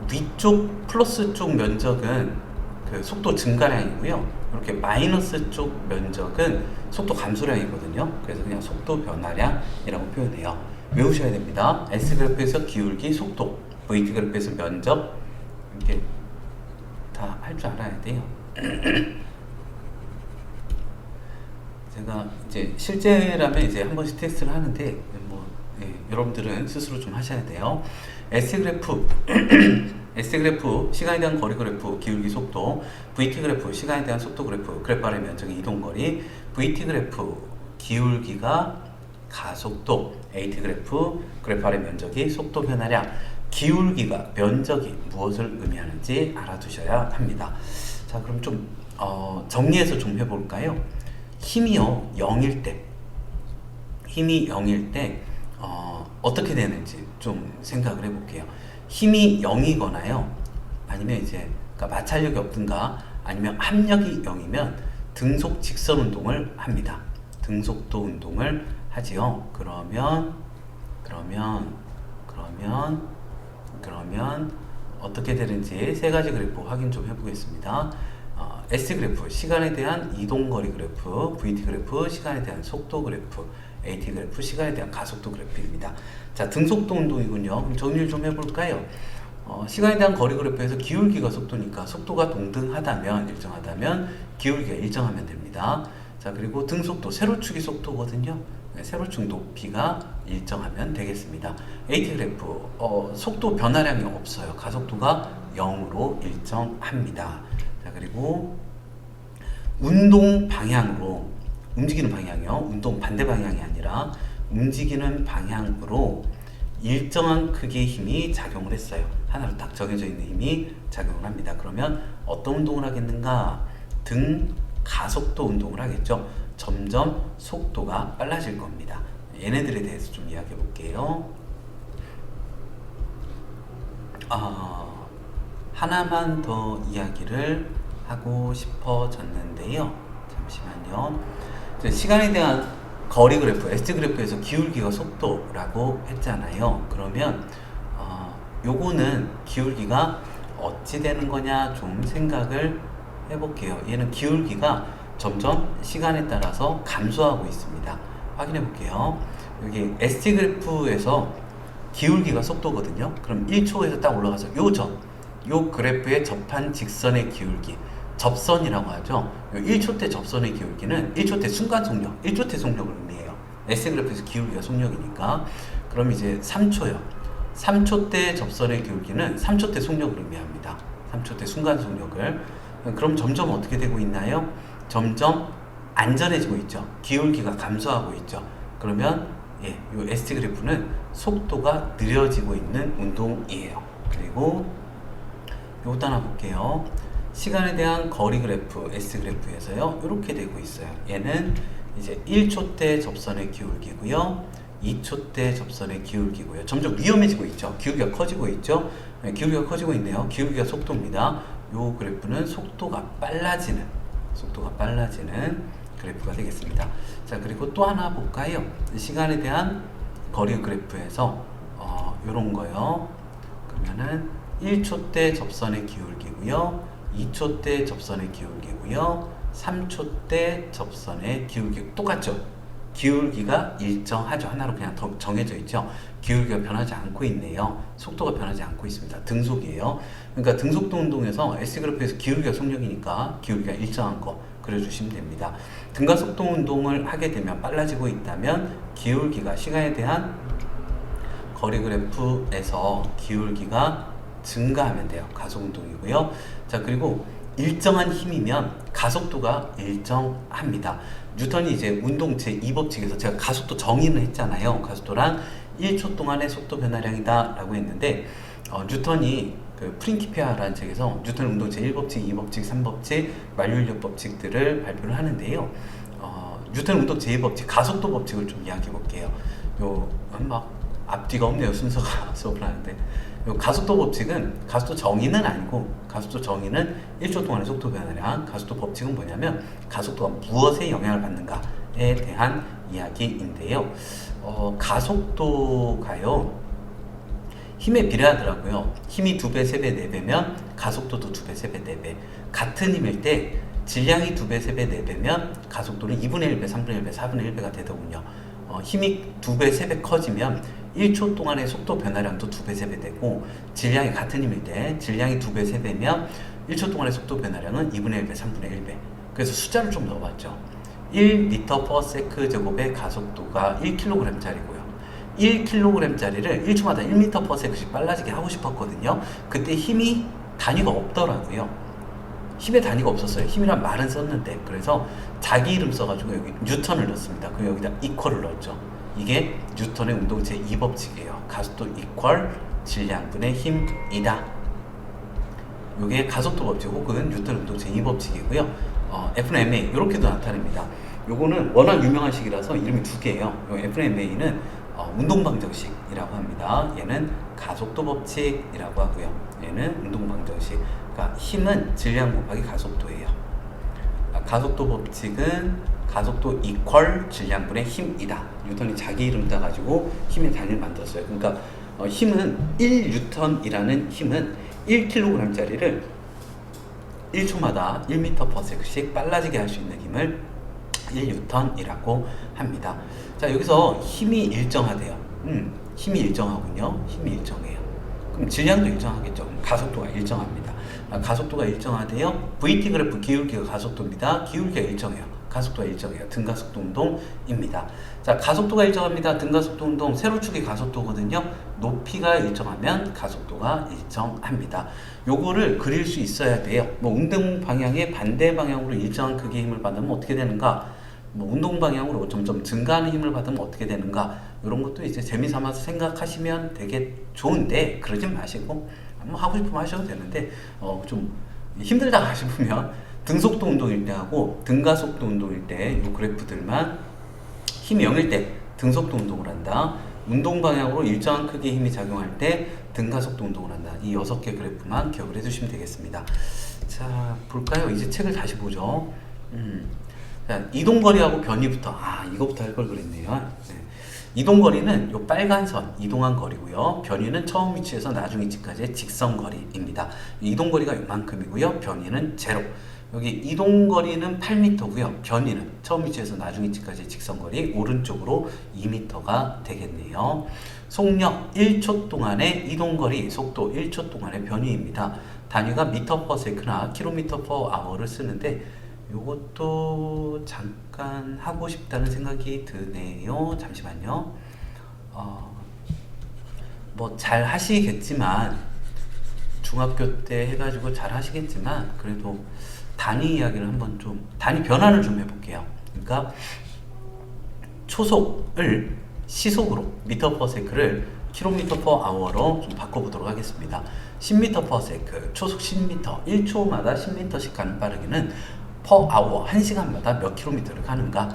위쪽 플러스 쪽 면적은 그 속도 증가량이고요. 이렇게 마이너스 쪽 면적은 속도 감소량이거든요. 그래서 그냥 속도 변화량이라고 표현해요. 외우셔야 됩니다. S 그래프에서 기울기, 속도, VT 그래프에서 면적, 이렇게 다 할 줄 알아야 돼요. 제가 이제 실제라면 이제 한 번씩 테스트를 하는데 여러분들은 스스로 좀 하셔야 돼요. S 그래프 S 그래프 시간에 대한 거리 그래프 기울기 속도, VT 그래프 시간에 대한 속도 그래프 그래프 아래 면적의 이동거리, VT 그래프 기울기가 가속도, AT 그래프 그래프 아래 면적이 속도 변화량, 기울기가 면적이 무엇을 의미하는지 알아두셔야 합니다. 자, 그럼 좀 정리해서 좀 해볼까요? 힘이요 0일 때, 힘이 0일 때 어떻게 되는지 좀 생각을 해볼게요. 힘이 0이거나요, 아니면 이제 그러니까 마찰력이 없든가, 아니면 압력이 0이면 등속 직선 운동을 합니다. 등속도 운동을 하지요. 그러면 어떻게 되는지 세 가지 그래프 확인 좀 해보겠습니다. S 그래프 시간에 대한 이동거리 그래프, VT 그래프 시간에 대한 속도 그래프, AT 그래프 시간에 대한 가속도 그래프입니다. 자, 등속도 운동이군요. 그럼 정리를 좀 해볼까요? 시간에 대한 거리 그래프에서 기울기가 속도니까 속도가 동등하다면, 일정하다면 기울기가 일정하면 됩니다. 자, 그리고 등속도 세로축이 속도거든요. 네, 세로축 높이가 일정하면 되겠습니다. AT 그래프 속도 변화량이 없어요. 가속도가 0으로 일정합니다. 자, 그리고 운동 방향으로, 움직이는 방향이요, 운동 반대 방향이 아니라 움직이는 방향으로 일정한 크기의 힘이 작용을 했어요. 하나로 딱 정해져 있는 힘이 작용을 합니다. 그러면 어떤 운동을 하겠는가? 등 가속도 운동을 하겠죠. 점점 속도가 빨라질 겁니다. 얘네들에 대해서 좀 이야기해 볼게요. 하나만 더 이야기를 하고 싶어졌는데요. 잠시만요. 시간에 대한 거리 그래프, S 그래프에서 기울기가 속도라고 했잖아요. 그러면 요거는 기울기가 어찌 되는 거냐 좀 생각을 해볼게요. 얘는 기울기가 점점 시간에 따라서 감소하고 있습니다. 확인해 볼게요. 여기 S 그래프에서 기울기가 속도거든요. 그럼 1초에서 딱 올라가서 요 그래프에 접한 직선의 기울기, 접선이라고 하죠. 요 1초 때 접선의 기울기는 1초 때 순간 속력, 1초 때 속력을 의미해요. S 그래프에서 기울기가 속력이니까. 그럼 이제 3초요. 3초 때 접선의 기울기는 3초 때 속력을 의미합니다. 3초 때 순간 속력을. 그럼 점점 어떻게 되고 있나요? 점점 안전해지고 있죠. 기울기가 감소하고 있죠. 그러면 요 S 그래프는 속도가 느려지고 있는 운동이에요. 그리고 요것도 하나 볼게요. 시간에 대한 거리 그래프, S 그래프에서요, 이렇게 되고 있어요. 얘는 이제 1초 때 접선의 기울기고요, 2초 때 접선의 기울기고요. 점점 위험해지고 있죠. 기울기가 커지고 있죠. 기울기가 커지고 있네요. 기울기가 속도입니다. 요 그래프는 속도가 빨라지는 그래프가 되겠습니다. 자, 그리고 또 하나 볼까요? 시간에 대한 거리 그래프에서 요런 거요. 그러면은 1초 때 접선의 기울기고요, 2초 때 접선의 기울기고요, 3초 때 접선의 기울기 똑같죠? 기울기가 일정하죠. 하나로 그냥 더 정해져 있죠. 기울기가 변하지 않고 있네요. 속도가 변하지 않고 있습니다. 등속이에요. 그러니까 등속도 운동에서 S 그래프에서 기울기가 속력이니까 기울기가 일정한 거 그려주시면 됩니다. 등가속도 운동을 하게 되면, 빨라지고 있다면 기울기가, 시간에 대한 거리 그래프에서 기울기가 증가하면 돼요. 가속 운동이고요. 자, 그리고 일정한 힘이면 가속도가 일정합니다. 뉴턴이 이제 운동 제2법칙에서 제가 가속도 정의를 했잖아요. 가속도란 1초 동안의 속도 변화량이다 라고 했는데, 뉴턴이 그 프린키피아라는 책에서 뉴턴 운동 제1법칙, 2법칙, 3법칙, 만류인력 법칙들을 발표를 하는데요. 뉴턴 운동 제2법칙, 가속도 법칙을 좀 이야기해 볼게요. 막 앞뒤가 없네요. 순서가 수업을 하는데. 요 가속도 법칙은, 가속도 정의는 아니고, 가속도 정의는 1초 동안의 속도 변화량, 가속도 법칙은 뭐냐면 가속도가 무엇에 영향을 받는가에 대한 이야기인데요. 가속도가요, 힘에 비례하더라고요. 힘이 2배, 3배, 4배면 가속도도 2배, 3배, 4배. 같은 힘일 때 질량이 2배, 3배, 4배면 가속도는 2분의 1배, 3분의 1배, 4분의 1배가 되더군요. 힘이 2배, 3배 커지면 1초 동안의 속도 변화량도 2배, 3배 되고, 질량이 같은 힘일 때 질량이 2배, 3배면 1초 동안의 속도 변화량은 2분의 1배, 3분의 1배. 그래서 숫자를 좀 넣어봤죠. 1m/s 제곱의 가속도가 1kg짜리고요. 1kg짜리를 1초마다 1m/s씩 빨라지게 하고 싶었거든요. 그때 힘이 단위가 없더라고요. 힘의 단위가 없었어요. 힘이란 말은 썼는데. 그래서 자기 이름 써가지고 여기 뉴턴을 넣습니다. 그럼 여기다 이퀄을 넣었죠. 이게 뉴턴의 운동 제2법칙이에요. 가속도 이퀄 질량분의 힘이다. 이게 가속도 법칙 혹은 뉴턴 운동 제2법칙이고요. F는 ma 이렇게도 나타냅니다. 요거는 워낙 유명한 식이라서 이름이 두 개예요. F는 ma는 운동 방정식이라고 합니다. 얘는 가속도 법칙이라고 하고요. 얘는 운동 방정식. 그러니까 힘은 질량 곱하기 가속도예요. 가속도 법칙은 가속도 이퀄 질량분의 힘이다. 뉴턴이 자기 이름 따가지고 힘의 단위를 만들었어요. 그러니까 힘은 1뉴턴이라는 힘은 1kg짜리를 1초마다 1m/s씩 빨라지게 할 수 있는 힘을 1뉴턴이라고 합니다. 자, 여기서 힘이 일정하대요. 힘이 일정하군요. 힘이 일정해요. 그럼 질량도 일정하겠죠. 그럼 가속도가 일정합니다. 가속도가 일정하대요. VT 그래프 기울기가 가속도입니다. 기울기가 일정해요. 가속도가 일정해요. 등가속도 운동입니다. 자, 가속도가 일정합니다. 등가속도 운동, 세로축이 가속도거든요. 높이가 일정하면 가속도가 일정합니다. 요거를 그릴 수 있어야 돼요. 뭐 운동 방향의 반대 방향으로 일정한 크기의 힘을 받으면 어떻게 되는가? 뭐 운동 방향으로 점점 증가하는 힘을 받으면 어떻게 되는가? 이런 것도 이제 재미삼아서 생각하시면 되게 좋은데 그러진 마시고 뭐 하고 싶으면 하셔도 되는데 좀 힘들다 하시면 등속도 운동일 때 하고 등가속도 운동일 때 이 그래프들만 힘이 0일 때 등속도 운동을 한다. 운동 방향으로 일정한 크기의 힘이 작용할 때 등가속도 운동을 한다. 이 6개 그래프만 기억을 해주시면 되겠습니다. 자, 볼까요? 이제 책을 다시 보죠. 자, 이동거리하고 변이부터 이거부터 할 걸 그랬네요. 네. 이동거리는 요 빨간 선 이동한 거리고요. 변이는 처음 위치에서 나중 위치까지의 직선거리입니다. 이동거리가 요만큼이고요. 변이는 제로. 여기 이동거리는 8m고요. 변이는 처음 위치에서 나중 위치까지의 직선거리 오른쪽으로 2m가 되겠네요. 속력 1초 동안의 이동거리, 속도 1초 동안의 변이입니다. 단위가 m/s나 km/h를 쓰는데 요것도 잠깐 하고 싶다는 생각이 드네요. 잠시만요. 뭐 잘 하시겠지만 중학교 때 해가지고 잘 하시겠지만 그래도 단위 이야기를 한번 좀 단위 변환을 좀 해볼게요. 그러니까 초속을 시속으로 m/s를 km/h로 좀 바꿔보도록 하겠습니다. 10m/s 초속 10m 1초마다 10m씩 가는 빠르기는 per hour 1시간마다 몇 킬로미터를 가는가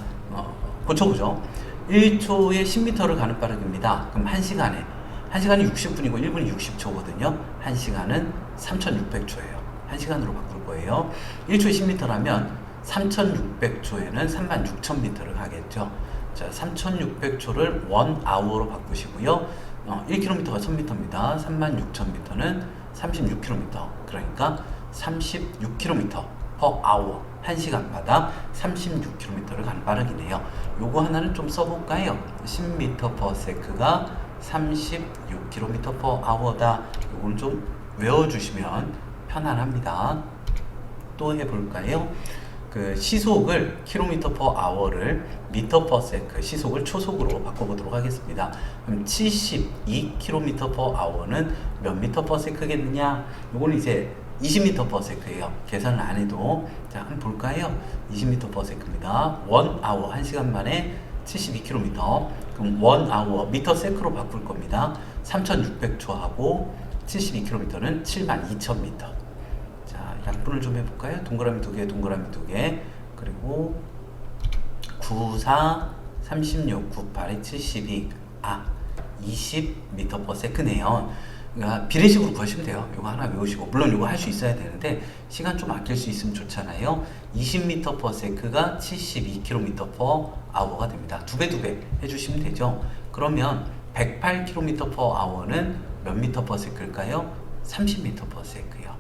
고쳐보죠. 1초에 10m를 가는 빠르기입니다. 그럼 1시간이 60분이고 1분이 60초거든요. 1시간은 3600초예요. 1시간으로 바꿀 거예요. 1초에 10m라면 3600초에는 36000m를 가겠죠. 자, 3600초를 1hour로 바꾸시고요. 1km가 1000m입니다. 36000m는 36km. 그러니까 36km per hour 1시간마다 36km를 가는 빠르기네요. 요거 하나는 좀 써볼까요? 10m/s가 36km/h다. 요건 좀 외워주시면 편안합니다. 또 해볼까요? 그 시속을 km/h를 m/s 시속을 초속으로 바꿔보도록 하겠습니다. 그럼 72km/h는 몇 m/s겠느냐? 요거는 이제 20m/s예요. 계산을 안 해도. 자, 한번 볼까요? 20m/s입니다. 1hour, 1시간 만에 72km. 그럼 1hour, m/s로 바꿀 겁니다. 3600초하고 72km는 72000m. 자, 약분을 좀 해볼까요? 동그라미 2개, 동그라미 2개. 그리고 9, 4, 36, 98에 72. 20m/s네요. 그러니까 비례식으로 구하시면 돼요. 이거 하나 외우시고 물론 이거 할 수 있어야 되는데 시간 좀 아낄 수 있으면 좋잖아요. 20m/s가 72km/h가 됩니다. 두 배 해주시면 되죠. 그러면 108km/h는 몇 m/s일까요? 30m/s요.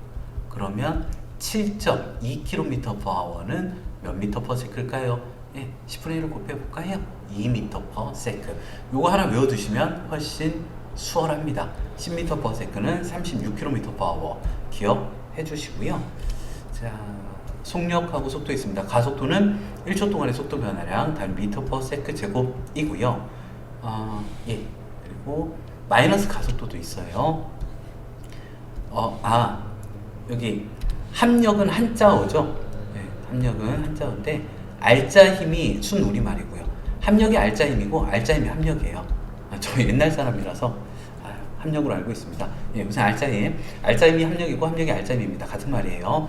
그러면 7.2km/h는 몇 m/s일까요? 예, 10분의 1을 곱해볼까요? 2m/s. 요거 하나 외워두시면 훨씬 수월합니다. 10m/s는 36km/h 기억해 주시고요. 자, 속력하고 속도 있습니다. 가속도는 1초 동안의 속도 변화량 단 m/s 제곱이고요. 예, 그리고 마이너스 가속도도 있어요. 여기 합력은 한자어죠. 네, 합력은 한자어인데 알자 힘이 순우리말이고요. 합력이 알자 힘이고 알자 힘이 합력이에요. 저 옛날 사람이라서 합력으로 알고 있습니다. 예, 무슨 알자 힘이 합력이고 합력이 알자 힘입니다. 같은 말이에요.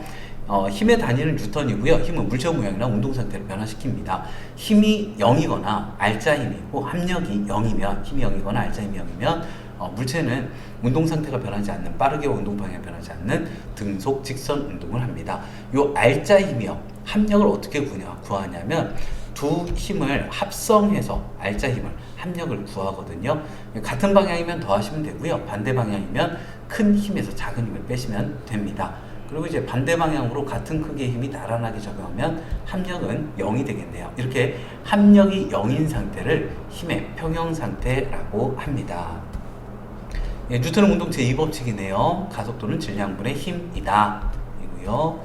힘의 단위는 뉴턴이고요. 힘은 물체 모양이나 운동 상태를 변화시킵니다. 힘이 0이거나 알자 힘이고 합력이 0이면 힘이 0이거나 알자 힘이 0이면 물체는 운동 상태가 변하지 않는 빠르게 운동 방향이 변하지 않는 등속 직선 운동을 합니다. 요 알자 힘이요. 합력을 어떻게 구하냐면 두 힘을 합성해서 알자 힘을 합력을 구하거든요. 같은 방향이면 더하시면 되고요. 반대 방향이면 큰 힘에서 작은 힘을 빼시면 됩니다. 그리고 이제 반대 방향으로 같은 크기의 힘이 나란하게 적용하면 합력은 0이 되겠네요. 이렇게 합력이 0인 상태를 힘의 평형 상태라고 합니다. 예, 뉴턴의 운동 제2법칙이네요. 가속도는 질량분의 힘이다. 이고요.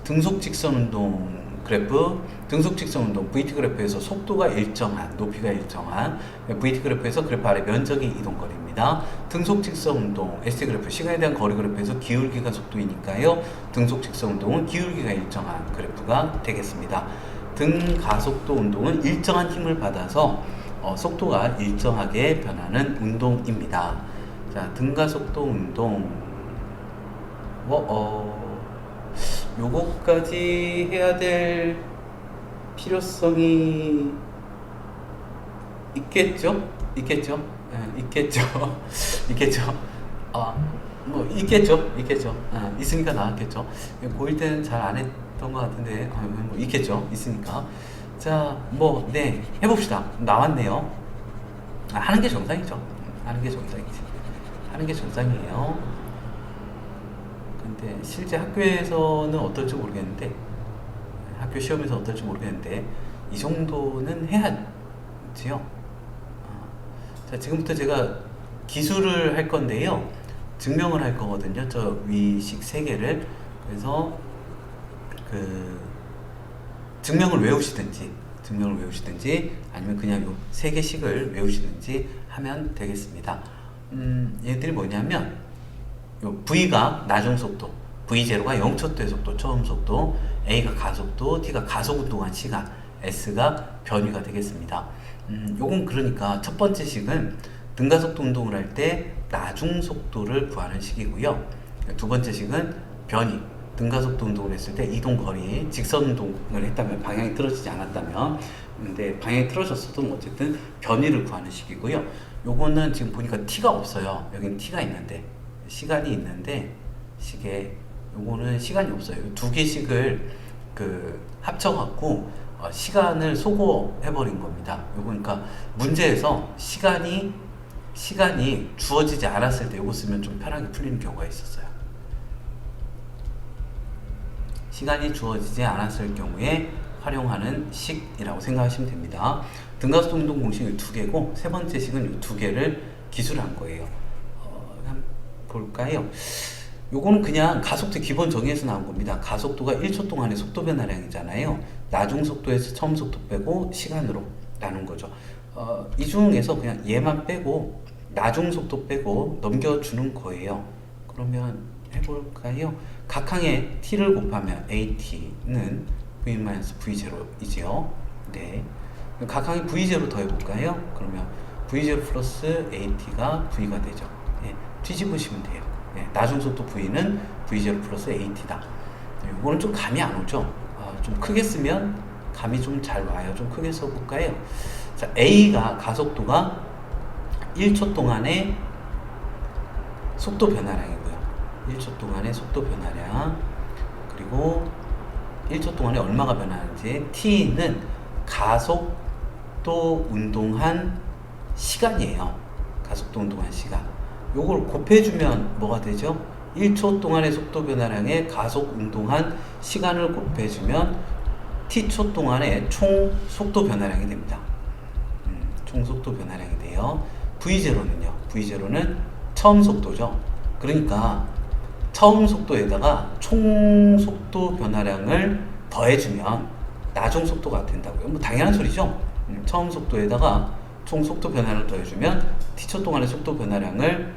등속 직선 운동 그래프, 등속 직선 운동 VT 그래프에서 속도가 일정한, 높이가 일정한 VT 그래프에서 그래프 아래 면적이 이동거리입니다. 등속 직선 운동 ST 그래프, 시간에 대한 거리 그래프에서 기울기가 속도이니까요. 등속 직선 운동은 기울기가 일정한 그래프가 되겠습니다. 등 가속도 운동은 일정한 힘을 받아서 속도가 일정하게 변하는 운동입니다. 자, 등가속도 운동 요거까지 해야 될 필요성이 있겠죠? 있겠죠? 있으니까 나왔겠죠? 고1 때는 잘 안 했던 것 같은데, 있겠죠? 있으니까. 자, 네, 해봅시다. 나왔네요. 하는 게 정상이죠. 하는 게 정상이에요. 근데 실제 학교에서는 어떨지 모르겠는데, 학교 시험에서 어떨지 모르겠는데, 이 정도는 해야지요. 자, 지금부터 제가 기술을 할 건데요. 증명을 할 거거든요. 저 위식 3개를. 그래서 증명을 외우시든지 아니면 그냥 요 3개씩을 외우시든지 하면 되겠습니다. 얘들이 뭐냐면 요 V가 나중 속도, V0가 0초대의 속도, 처음 속도, A가 가속도, T가 가속 운동한 시간, S가 변위가 되겠습니다. 요건 그러니까 첫 번째 식은 등가속도 운동을 할 때 나중 속도를 구하는 식이고요. 두 번째 식은 변위, 등가속도 운동을 했을 때 이동 거리, 직선 운동을 했다면, 방향이 틀어지지 않았다면, 근데 방향이 틀어졌어도 어쨌든 변위를 구하는 식이고요. 요거는 지금 보니까 T가 없어요. 여긴 T가 있는데, 시간이 있는데, 요거는 시간이 없어요. 2개씩을 합쳐갖고 시간을 소거해버린 겁니다. 요거 그러니까 문제에서 시간이 주어지지 않았을 때 요거 쓰면 좀 편하게 풀리는 경우가 있었어요. 시간이 주어지지 않았을 경우에 활용하는 식이라고 생각하시면 됩니다. 등가속도 운동 공식이 2개고 세 번째 식은 이 2개를 기술한 거예요. 한번 볼까요? 요거는 그냥 가속도 기본 정의에서 나온 겁니다. 가속도가 1초 동안의 속도 변화량이잖아요. 나중 속도에서 처음 속도 빼고 시간으로 나눈 거죠. 이 중에서 그냥 얘만 빼고 나중 속도 빼고 넘겨주는 거예요. 그러면 해볼까요? 각항에 t를 곱하면 at는 v-v0이지요. 네. 각항에 v0 더해볼까요? 그러면 v0 플러스 at가 v가 되죠. 네. 뒤집으시면 돼요. 네. 나중 속도 v는 v0 플러스 at다. 네. 이거는 좀 감이 안 오죠? 좀 크게 쓰면 감이 좀 잘 와요. 좀 크게 써볼까요? 자, a가 가속도가 1초 동안의 속도 변화량이고요. 1초 동안의 속도 변화량, 그리고 1초 동안에 얼마가 변하는지, t는 가속도 운동한 시간이에요. 가속도 운동한 시간. 요걸 곱해주면 뭐가 되죠? 1초 동안의 속도 변화량에 가속 운동한 시간을 곱해주면 t초 동안의 총 속도 변화량이 됩니다. 총 속도 변화량이 돼요. V0는요. V0는 처음 속도죠. 그러니까 처음 속도에다가 총 속도 변화량을 더해주면 나중 속도가 된다고요. 뭐 당연한 소리죠. 처음 속도에다가 총 속도 변화를 더해주면 t초 동안의 속도 변화량을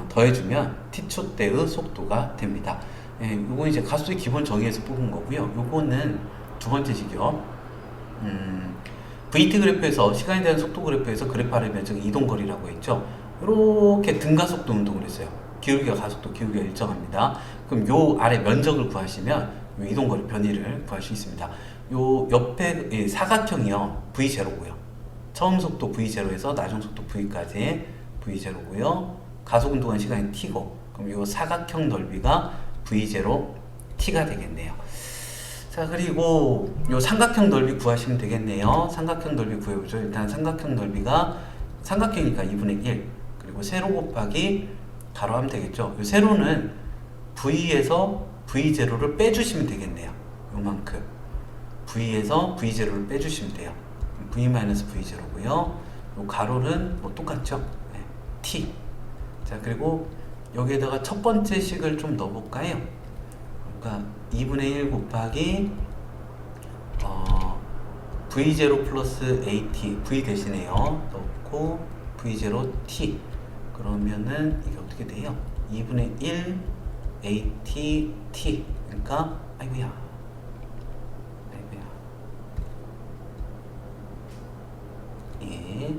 더해주면 t초 때의 속도가 됩니다. 예, 요거 이제 가속도의 기본 정의에서 뽑은 거고요. 요거는 두 번째 식이요. VT 그래프에서 시간에 대한 속도 그래프에서 그래프 아래 면적이 이동거리라고 했죠. 이렇게 등가속도 운동을 했어요. 기울기가 가속도 기울기가 일정합니다. 그럼 요 아래 면적을 구하시면 요 이동거리 변이를 구할 수 있습니다. 요 옆에 사각형이요 V0고요. 처음 속도 V0에서 나중 속도 V까지 V0고요. 가속 운동한 시간이 T고, 그럼 요 사각형 넓이가 V0 T가 되겠네요. 자, 그리고 요 삼각형 넓이 구하시면 되겠네요. 삼각형 넓이 구해보죠. 일단 삼각형 넓이가 삼각형이니까 2분의 1, 그리고 세로 곱하기 가로 하면 되겠죠. 요 세로는 V에서 V0를 빼주시면 되겠네요. 요만큼 V에서 V0를 빼주시면 돼요. V-V0고요. 요 가로는 뭐 똑같죠. 네, T. 자, 그리고 여기에다가 첫 번째 식을 좀 넣어볼까요? 그러니까 2분의 1 곱하기 V0 플러스 AT, V 대신에요 넣고 V0T, 그러면은 이게 어떻게 돼요? 2분의 1 AT T, 그러니까 아이고야 예,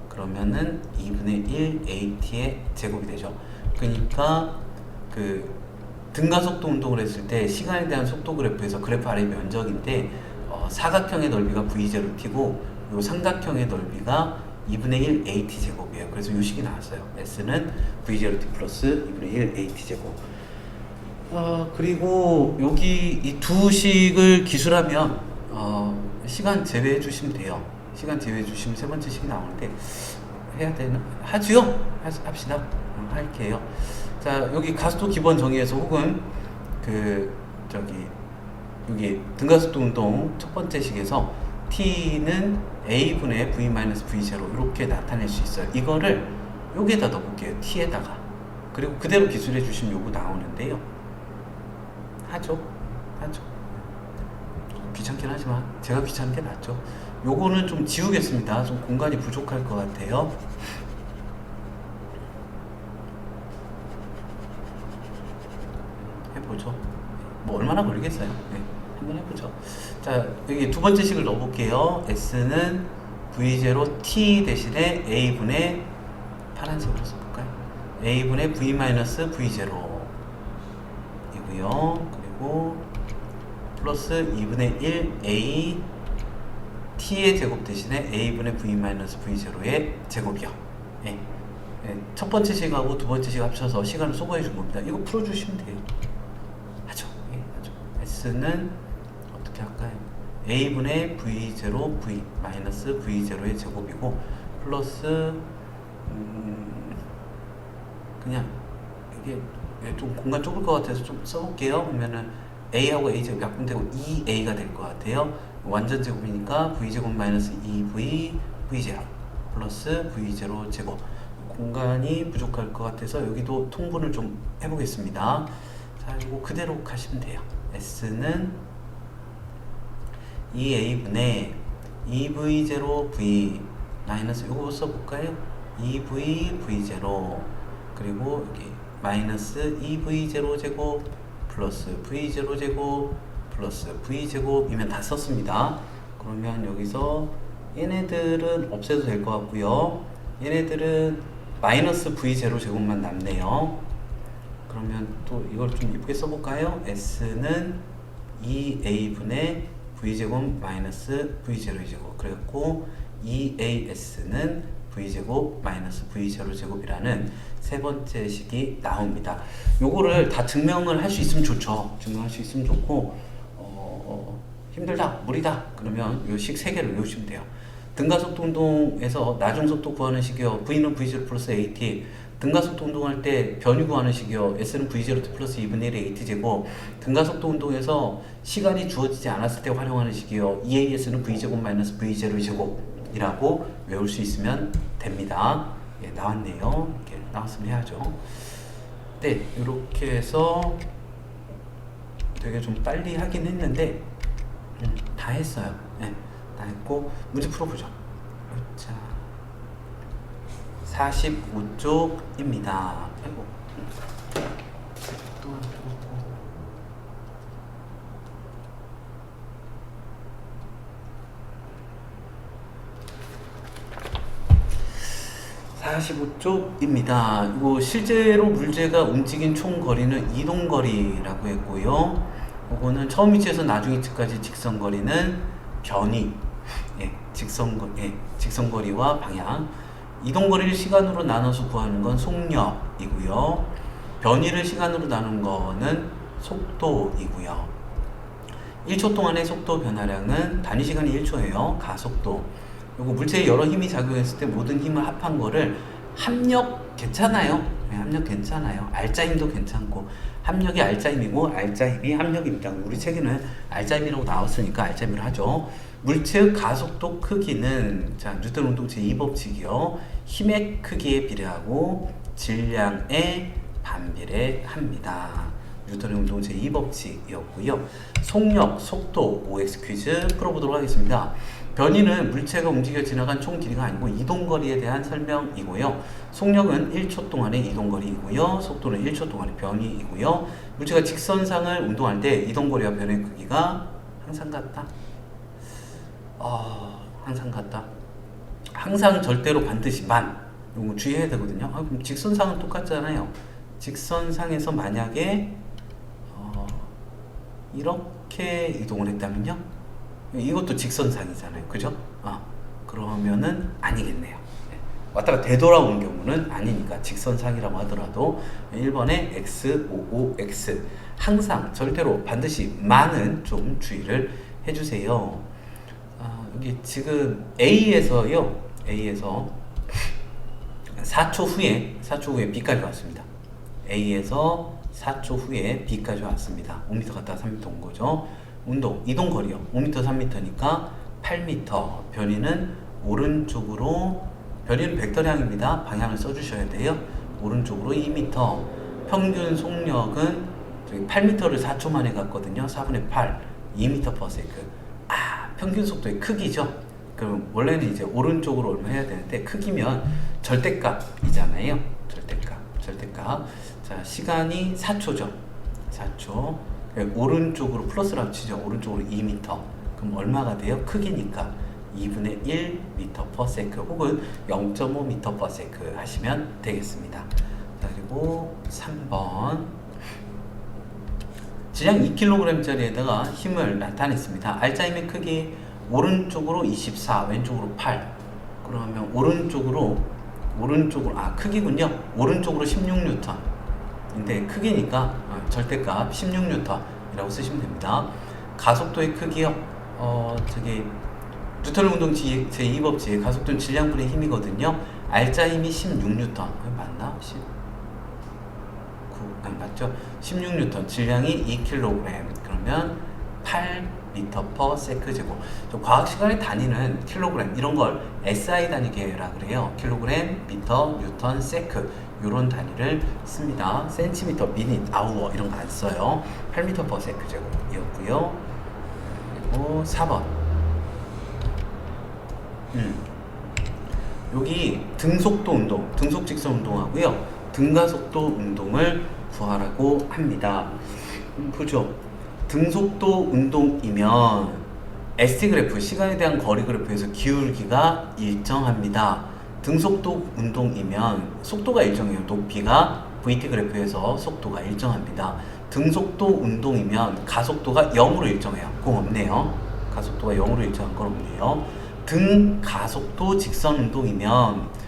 그러면은 2분의 1 AT의 제곱이 되죠. 그러니까 그 등가속도 운동을 했을 때 시간에 대한 속도 그래프에서 그래프 아래 면적인데 사각형의 넓이가 V0T고 요 삼각형의 넓이가 2분의 1 AT 제곱이에요. 그래서 요 식이 나왔어요. S는 V0T 플러스 2분의 1 AT 제곱. 그리고 여기 이 두 식을 기술하면 시간 제외해 주시면 돼요. 시간 제외해 주시면 세 번째 식이 나오는데 해야 되나? 하지요? 합시다. 할게요. 자, 여기 가속도 기본 정의에서 혹은 여기 등가속도 운동 첫 번째 식에서 T는 A분의 V-V0 이렇게 나타낼 수 있어요. 이거를 여기에다 넣어볼게요. T에다가. 그리고 그대로 기술해 주시면 요거 나오는데요. 하죠. 귀찮긴 하지만 제가 귀찮은 게 낫죠. 요거는 좀 지우겠습니다. 좀 공간이 부족할 것 같아요. 해보죠. 뭐 얼마나 걸리겠어요. 네, 한번 해보죠. 자, 여기 두 번째 식을 넣어볼게요. S는 V0T 대신에 A분의 파란색으로 써볼까요? A분의 V-V0 이고요. 그리고 플러스 2분의 1 A T의 제곱 대신에 A분의 V-V0의 제곱이요. 네. 네, 첫 번째 식하고 두 번째 식 합쳐서 시간을 소거해 준 겁니다. 이거 풀어주시면 돼요. 하죠. S는 어떻게 할까요? A분의 V0 V 마이너스 V0의 제곱이고 플러스 그냥 이게 좀 공간 좁을 것 같아서 좀 써볼게요. 그러면은 A하고 A 제곱 약분되고 2A가 될 것 같아요. 완전 제곱이니까 V제곱 마이너스 2V V0 플러스 V0 제곱. 공간이 부족할 것 같아서 여기도 통분을 좀 해보겠습니다. 자, 이거 그대로 가시면 돼요. S는 2A분의 2V0V 마이너스 요거 써볼까요? 2V V0 그리고 여기 마이너스 2V0 제곱 플러스 V0 제곱 플러스 V 제곱이면 다 썼습니다. 그러면 여기서 얘네들은 없애도 될 것 같고요. 얘네들은 마이너스 V0 제곱만 남네요. 그러면 또 이걸 좀 이쁘게 써볼까요? S는 2A분의 V제곱 마이너스 V0 제곱, 그랬고 2AS는 V제곱 마이너스 V0 제곱이라는 세 번째 식이 나옵니다. 요거를 다 증명을 할 수 있으면 좋죠. 증명할 수 있으면 좋고 힘들다, 무리다 그러면 요 식 세 개를 외우시면 돼요. 등가속도 운동에서 나중속도 구하는 식이요. V는 V0 플러스 AT. 등가속도 운동할 때 변위 구하는 식이요. S는 V0 플러스 2분의 1 AT 제곱. 등가속도 운동에서 시간이 주어지지 않았을 때 활용하는 식이요. EAS는 V제곱 마이너스 V0 제곱이라고 외울 수 있으면 됩니다. 예, 나왔네요. 이렇게 나왔으면 해야죠. 네, 이렇게 해서 되게 좀 빨리 하긴 했는데 다 했어요. 네, 다 했고 문제 풀어보죠. 자, 45쪽입니다. 아이고. 또 45쪽입니다. 이거 실제로 물체가 움직인 총 거리는 이동거리라고 했고요. 이거는 처음 위치에서 나중 위치까지 직선거리는 변이, 직선거리와 방향. 이동거리를 시간으로 나눠서 구하는 건 속력이고요. 변이를 시간으로 나눈 거는 속도이고요. 1초 동안의 속도 변화량은 단위 시간이 1초예요. 가속도. 요거 물체에 여러 힘이 작용했을 때 모든 힘을 합한 거를 합력 괜찮아요. 네, 합력 괜찮아요. 알짜 힘도 괜찮고 합력이 알짜 힘이고 알짜 힘이 합력입니다. 우리 책에는 알짜 힘이라고 나왔으니까 알짜 힘을 하죠. 물체의 가속도 크기는 자 뉴턴 운동 제2법칙이요. 힘의 크기에 비례하고 질량에 반비례합니다. 뉴턴의 운동 제2법칙이었고요. 속력, 속도, OX 퀴즈 풀어보도록 하겠습니다. 변이는 물체가 움직여 지나간 총 길이가 아니고 이동거리에 대한 설명이고요. 속력은 1초 동안의 이동거리이고요. 속도는 1초 동안의 변이이고요. 물체가 직선상을 운동할 때 이동거리와 변의 크기가 항상 같다. 항상 같다. 항상 절대로 반드시만 이거 주의해야 되거든요. 그럼 직선상은 똑같잖아요. 직선상에서 만약에 이렇게 이동을 했다면요? 이것도 직선상이잖아요. 그죠? 그러면은 아니겠네요. 왔다가 되돌아오는 경우는 아니니까 직선상이라고 하더라도 1번에 X, 55X 항상 절대로 반드시 만은 좀 주의를 해주세요. 여기 지금 A에서요. A에서 4초 후에 B까지 왔습니다. A에서 4초 후에 B까지 왔습니다. 5m 갔다가 3m 온 거죠. 운동, 이동거리요. 5m, 3m니까 8m. 변이는 오른쪽으로, 변이는 벡터량입니다. 방향을 써주셔야 돼요. 오른쪽으로 2m. 평균 속력은 8m를 4초 만에 갔거든요. 4분의 8, 2m/s. 평균 속도의 크기죠. 그럼 원래는 이제 오른쪽으로 얼마 해야 되는데 크기면 절대값이잖아요. 절대값. 자, 시간이 4초죠. 4초. 오른쪽으로 플러스를 합치죠. 오른쪽으로 2m. 그럼 얼마가 돼요? 크기니까 2분의 1m/s 혹은 0.5m/s 하시면 되겠습니다. 자, 그리고 3번. 질량 2kg짜리에다가 힘을 나타냈습니다. 알짜 힘의 크기 오른쪽으로 24, 왼쪽으로 8. 그러면 오른쪽으로 크기군요. 오른쪽으로 16N. 근데 크기니까 절대값 16N이라고 쓰시면 됩니다. 가속도의 크기요. 뉴턴의 운동 제2법칙 가속도는 질량분의 힘이거든요. 알짜 힘이 16N. 맞나? 맞죠? 16N, 질량이 2kg. 그러면 8m/s 제곱. 과학 시간의 단위는 킬로그램, 이런 걸 SI 단위계라 그래요. 킬로그램, 미터, 뉴턴, 세크 이런 단위를 씁니다. 센티미터, 미닛, 아우어 이런 거 안 써요. 8m/s 제곱이었고요. 그리고 4번. 여기 등속도 운동, 등속 직선 운동하고요. 등가속도 운동을 구하라고 합니다. 보죠. 등속도 운동이면 ST 그래프, 시간에 대한 거리 그래프에서 기울기가 일정합니다. 등속도 운동이면 속도가 일정해요. 높이가 VT 그래프에서 속도가 일정합니다. 등속도 운동이면 가속도가 0으로 일정해요. 그거 없네요. 가속도가 0으로 일정한 건 없네요. 등가속도 직선 운동이면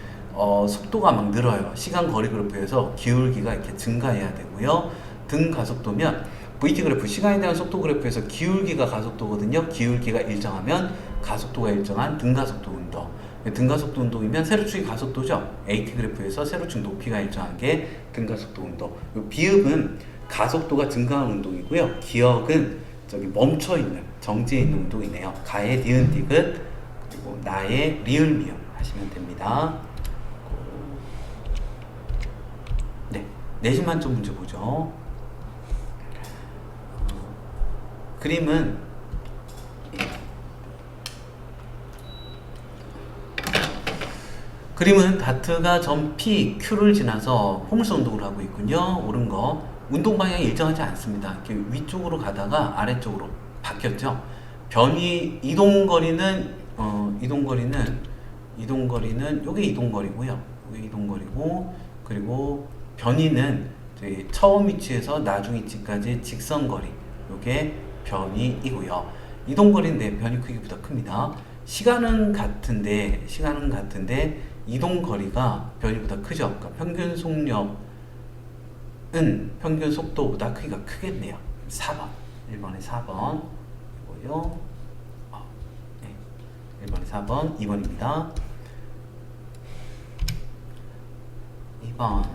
속도가 막 늘어요. 시간 거리 그래프에서 기울기가 이렇게 증가해야 되고요. 등가속도면 VT 그래프, 시간에 대한 속도 그래프에서 기울기가 가속도거든요. 기울기가 일정하면 가속도가 일정한 등가속도 운동. 등가속도 운동이면 세로축이 가속도죠. AT 그래프에서 세로축 높이가 일정한 게 등가속도 운동. 비읍은 가속도가 증가하는 운동이고요. 기역은 멈춰있는, 정지해 있는 운동이네요. 가의 니은 디귿, 그리고 나의 리을 미음 하시면 됩니다. 네, 내신 만점 문제 보죠. 그림은 그림은 다트가 점 P, Q를 지나서 포물선 운동을 하고 있군요. 옳은 거. 운동 방향이 일정하지 않습니다. 이렇게 위쪽으로 가다가 아래쪽으로 바뀌었죠. 변이 이동거리는 요게 이동거리고요. 요게 이동거리고, 그리고 변이는 저희 처음 위치에서 나중 위치까지 직선거리, 요게 변이이고요. 이동거리는 네, 변이 크기보다 큽니다. 시간은 같은데 이동거리가 변이보다 크죠. 그러니까 평균 속력은 평균 속도보다 크기가 크겠네요. 4번. 1번에 4번. 이거요. 네. 1번에 4번. 2번입니다. 2번.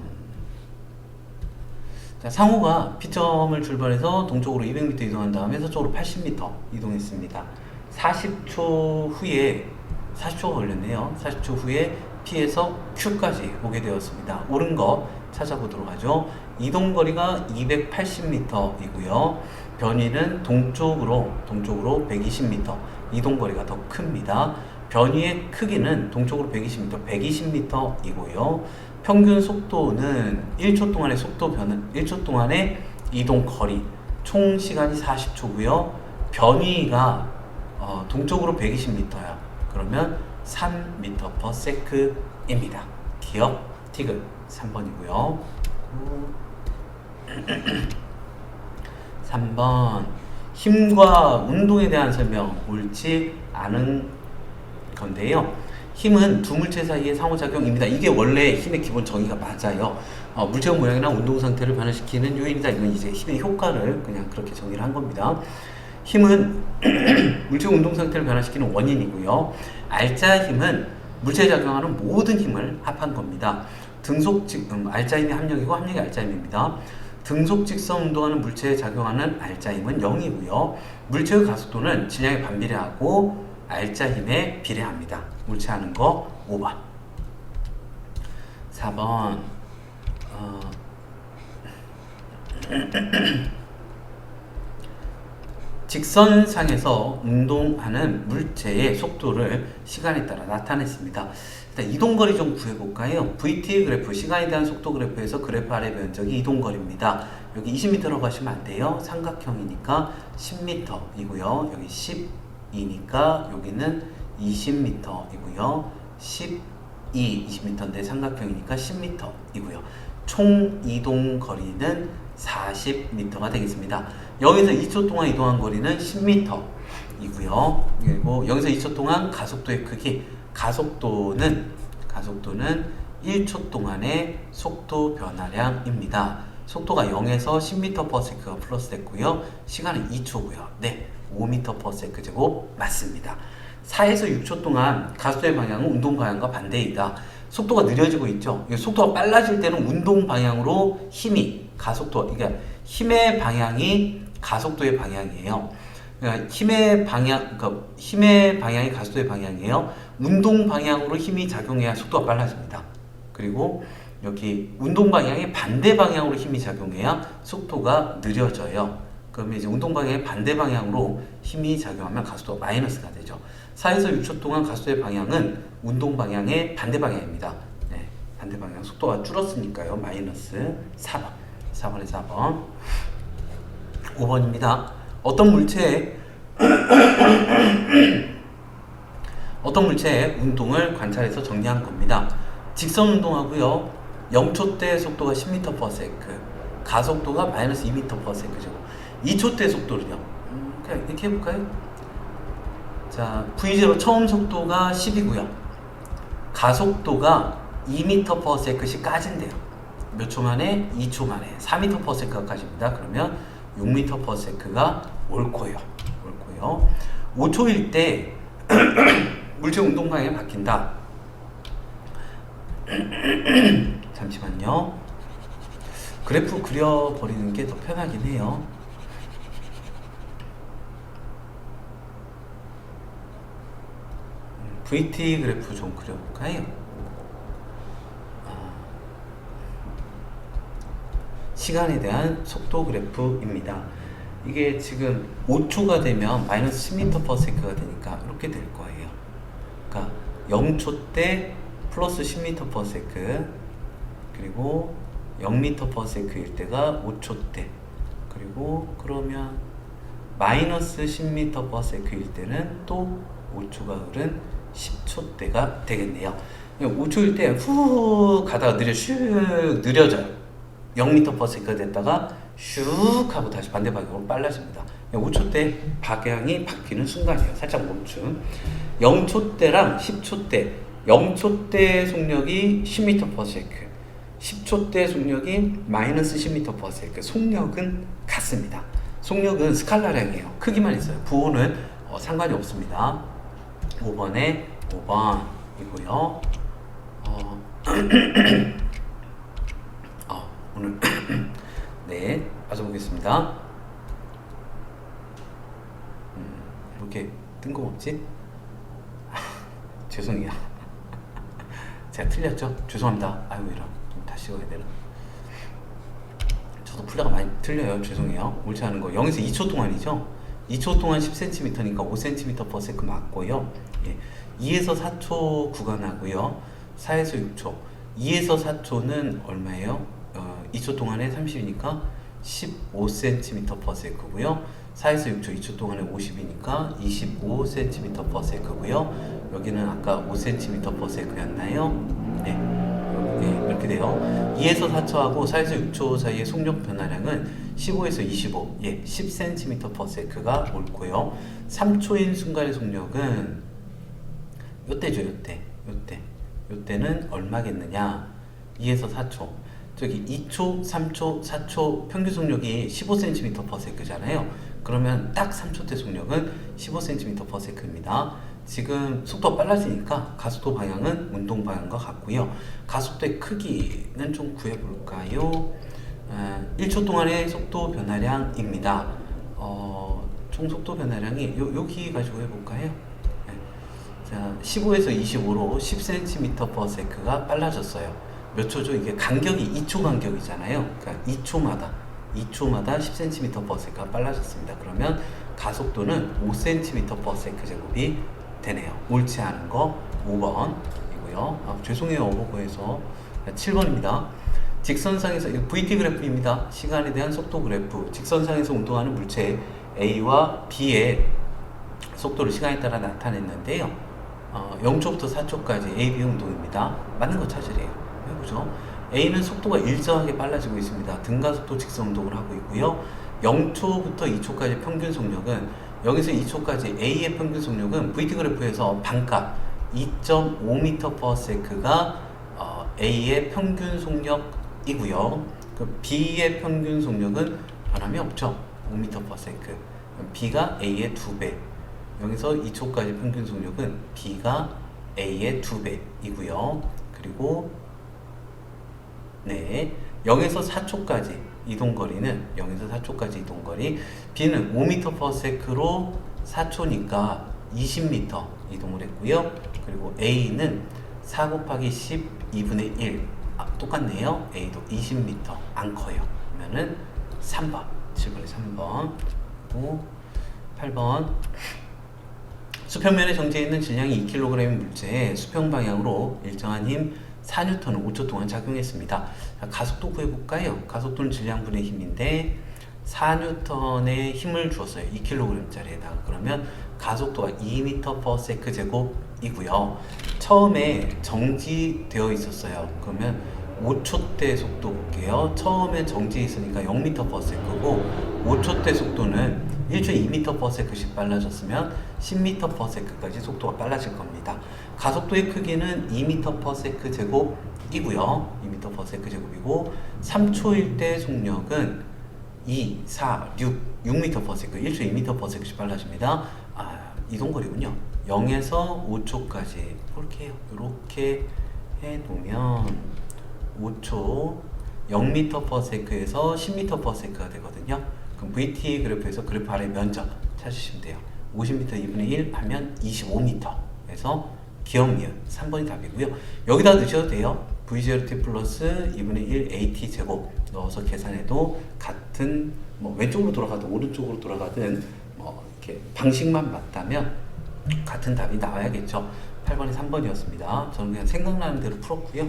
자, 상호가 P점을 출발해서 동쪽으로 200m 이동한 다음에 서쪽으로 80m 이동했습니다. 40초 걸렸네요. 40초 후에 P에서 Q까지 오게 되었습니다. 옳은 거 찾아보도록 하죠. 이동거리가 280m이고요. 변이는 동쪽으로 120m. 이동거리가 더 큽니다. 변이의 크기는 동쪽으로 120m, 120m이고요. 평균 속도는 1초 동안의 속도 변은 1초 동안의 이동 거리, 총 시간이 40초고요. 변이가 동쪽으로 120m야. 그러면 3m/s입니다. 기억 티귿 3번이고요. 3번. 힘과 운동에 대한 설명 옳지 않은 건데요. 힘은 두 물체 사이의 상호작용입니다. 이게 원래 힘의 기본 정의가 맞아요. 물체의 모양이나 운동 상태를 변화시키는 요인이다. 이건 이제 힘의 효과를 그냥 그렇게 정의를 한 겁니다. 힘은 물체의 운동 상태를 변화시키는 원인이고요. 알짜 힘은 물체에 작용하는 모든 힘을 합한 겁니다. 알짜 힘이 합력이고 합력이 알짜 힘입니다. 등속 직선 운동하는 물체에 작용하는 알짜 힘은 0이고요. 물체의 가속도는 질량에 반비례하고 알짜 힘에 비례합니다. 물체하는 거 5번. 4번. 직선상에서 운동하는 물체의 속도를 시간에 따라 나타냈습니다. 일단 이동거리 좀 구해볼까요? VT 그래프, 시간에 대한 속도 그래프에서 그래프 아래 면적이 이동거리입니다. 여기 20m라고 하시면 안 돼요. 삼각형이니까 10m이고요. 여기 10이니까 여기는 20m이고요. 20m인데 삼각형이니까 10m이고요. 총 이동 거리는 40m가 되겠습니다. 여기서 2초 동안 이동한 거리는 10m이고요. 그리고 여기서 2초 동안 가속도의 크기, 가속도는 1초 동안의 속도 변화량입니다. 속도가 0에서 10m/s가 플러스 됐고요. 시간은 2초고요. 네, 5m/s 제곱 맞습니다. 4에서 6초 동안 가속도의 방향은 운동 방향과 반대이다. 속도가 느려지고 있죠. 속도가 빨라질 때는 운동 방향으로 힘이 그러니까 힘의 방향이 가속도의 방향이에요. 그러니까 힘의 방향이 가속도의 방향이에요. 운동 방향으로 힘이 작용해야 속도가 빨라집니다. 그리고 여기 운동 방향의 반대 방향으로 힘이 작용해야 속도가 느려져요. 그러면 이제 운동 방향의 반대 방향으로 힘이 작용하면 가속도가 마이너스가 되죠. 4에서 6초 동안 가속도의 방향은 운동 방향의 반대 방향입니다. 네, 반대 방향 속도가 줄었으니까요. 마이너스 4번. 4번에 4번. 5번입니다. 어떤 물체의 운동을 관찰해서 정리한 겁니다. 직선 운동하고요. 0초대 속도가 10m/s, 가속도가 마이너스 2m/s죠. 2초대 속도는요. 그냥 이렇게 해볼까요? 자, V0 처음 속도가 10이고요. 가속도가 2m/s까지인데요. 몇 초 만에? 2초 만에 4m/s까지입니다. 그러면 6m/s가 옳고요. 5초일 때 물체 운동 방향이 바뀐다. 잠시만요. 그래프 그려버리는 게 더 편하긴 해요. VT 그래프 좀 그려볼까요? 시간에 대한 속도 그래프입니다. 이게 지금 5초가 되면 마이너스 10m/s가 되니까 이렇게 될 거예요. 그러니까 0초 때 플러스 10m/s, 그리고 0m/s일 때가 5초대, 그리고 그러면 마이너스 10m/s일 때는 또 5초가 흐른 10초대가 되겠네요. 5초일 때 후 가다가 느려져요. 0m/s가 됐다가 슉 하고 다시 반대 방향으로 빨라집니다. 5초 때 방향이 바뀌는 순간이에요. 살짝 멈춤. 0초대랑 10초대, 0초대 속력이 10m/s, 10초대 속력이 마이너스 10m/s. 속력은 같습니다. 속력은 스칼라량이에요. 크기만 있어요. 부호는 상관이 없습니다. 5번에 5번이고요. 오늘 네, 맞아보겠습니다. 이렇게 뜬금없지? 죄송해요. 제가 틀렸죠? 죄송합니다. 아이고 이런, 좀 다시 찍어야 되나? 저도 풀다가 많이 틀려요. 죄송해요. 옳지 않은 거 0에서 2초 동안이죠? 2초 동안 10cm니까 5cm/s 맞고요. 예. 2에서 4초 구간하고요. 4에서 6초. 2에서 4초는 얼마예요? 2초 동안에 30이니까 15cm/s고요. 4에서 6초, 2초 동안에 50이니까 25cm/s고요. 여기는 아까 5cm/s였나요? 네. 네, 이렇게 돼요. 2에서 4초하고 4에서 6초 사이의 속력 변화량은 15에서 25, 10cm/s가 옳고요. 3초인 순간의 속력은 요때죠, 요때는 얼마겠느냐? 2에서 4초. 저기 2초, 3초, 4초 평균 속력이 15cm/s잖아요. 그러면 딱 3초 때 속력은 15cm/s입니다. 지금 속도가 빨라지니까 가속도 방향은 운동 방향과 같고요. 가속도의 크기는 좀 구해볼까요? 1초 동안의 속도 변화량입니다. 총 속도 변화량이 여기 가지고 해볼까요? 자, 15에서 25로 10cm/s가 빨라졌어요. 몇 초죠? 이게 간격이 2초 간격이잖아요. 그러니까 2초마다 10cm/s가 빨라졌습니다. 그러면 가속도는 5cm/s 제곱이 되네요. 옳지 않은 거 5번이고요. 죄송해요. 오버고에서 7번입니다. 직선상에서 VT 그래프입니다. 시간에 대한 속도 그래프. 직선상에서 운동하는 물체 A와 B의 속도를 시간에 따라 나타냈는데요. 0초부터 4초까지 A, B 운동입니다. 맞는 거 찾으래요. 해보죠. A는 속도가 일정하게 빨라지고 있습니다. 등가속도 직선 운동을 하고 있고요. 0초부터 2초까지 평균 속력은, 여기서 2초까지 A의 평균 속력은 VT 그래프에서 반값 2.5m/s가 A의 평균 속력이고요. B의 평균 속력은 변함이 없죠. 5m/s. B가 A의 2배. 여기서 2초까지 평균 속력은 B가 A의 2배이고요. 그리고 네, 0에서 4초까지 이동거리는, 0에서 4초까지 이동거리, B는 5m/s로 4초니까 20m 이동을 했고요. 그리고 A는 4 곱하기 10 2분의 1, 똑같네요. A도 20m, 안 커요. 그러면은 3번, 7번에 3번. 그리고 8번. 수평면에 정지해 있는 질량이 2kg의 물체에 수평 방향으로 일정한 힘 4N을 5초 동안 작용했습니다. 자, 가속도 구해볼까요? 가속도는 질량분의 힘인데 4N의 힘을 주었어요. 2kg짜리에다가. 그러면 가속도가 2m/s 제곱이고요. 처음에 정지되어 있었어요. 그러면 5초대 속도 볼게요. 처음에 정지해 있으니까 0m/s고 5초대 속도는 1초에 2m/s씩 빨라졌으면 10m/s까지 속도가 빨라질 겁니다. 가속도의 크기는 2m/s 제곱이고요. 2m/s 제곱이고 3초일 때 속력은 2, 4, 6m/s, 1초에 2m/s씩 빨라집니다. 이동거리군요. 0에서 5초까지 볼게요. 이렇게 해놓으면 5초 0m/s에서 10m/s가 되거든요. 그럼 VT 그래프에서 그래프 아래 면적 찾으시면 돼요. 50m 2분의 1 하면 25m에서 기억미은 3번이 답이고요. 여기다 넣으셔도 돼요. V0t 플러스 2분의 1 AT 제곱 넣어서 계산해도 같은, 왼쪽으로 돌아가든 오른쪽으로 돌아가든 이렇게 방식만 맞다면 같은 답이 나와야겠죠. 8번이 3번이었습니다. 저는 그냥 생각나는 대로 풀었고요.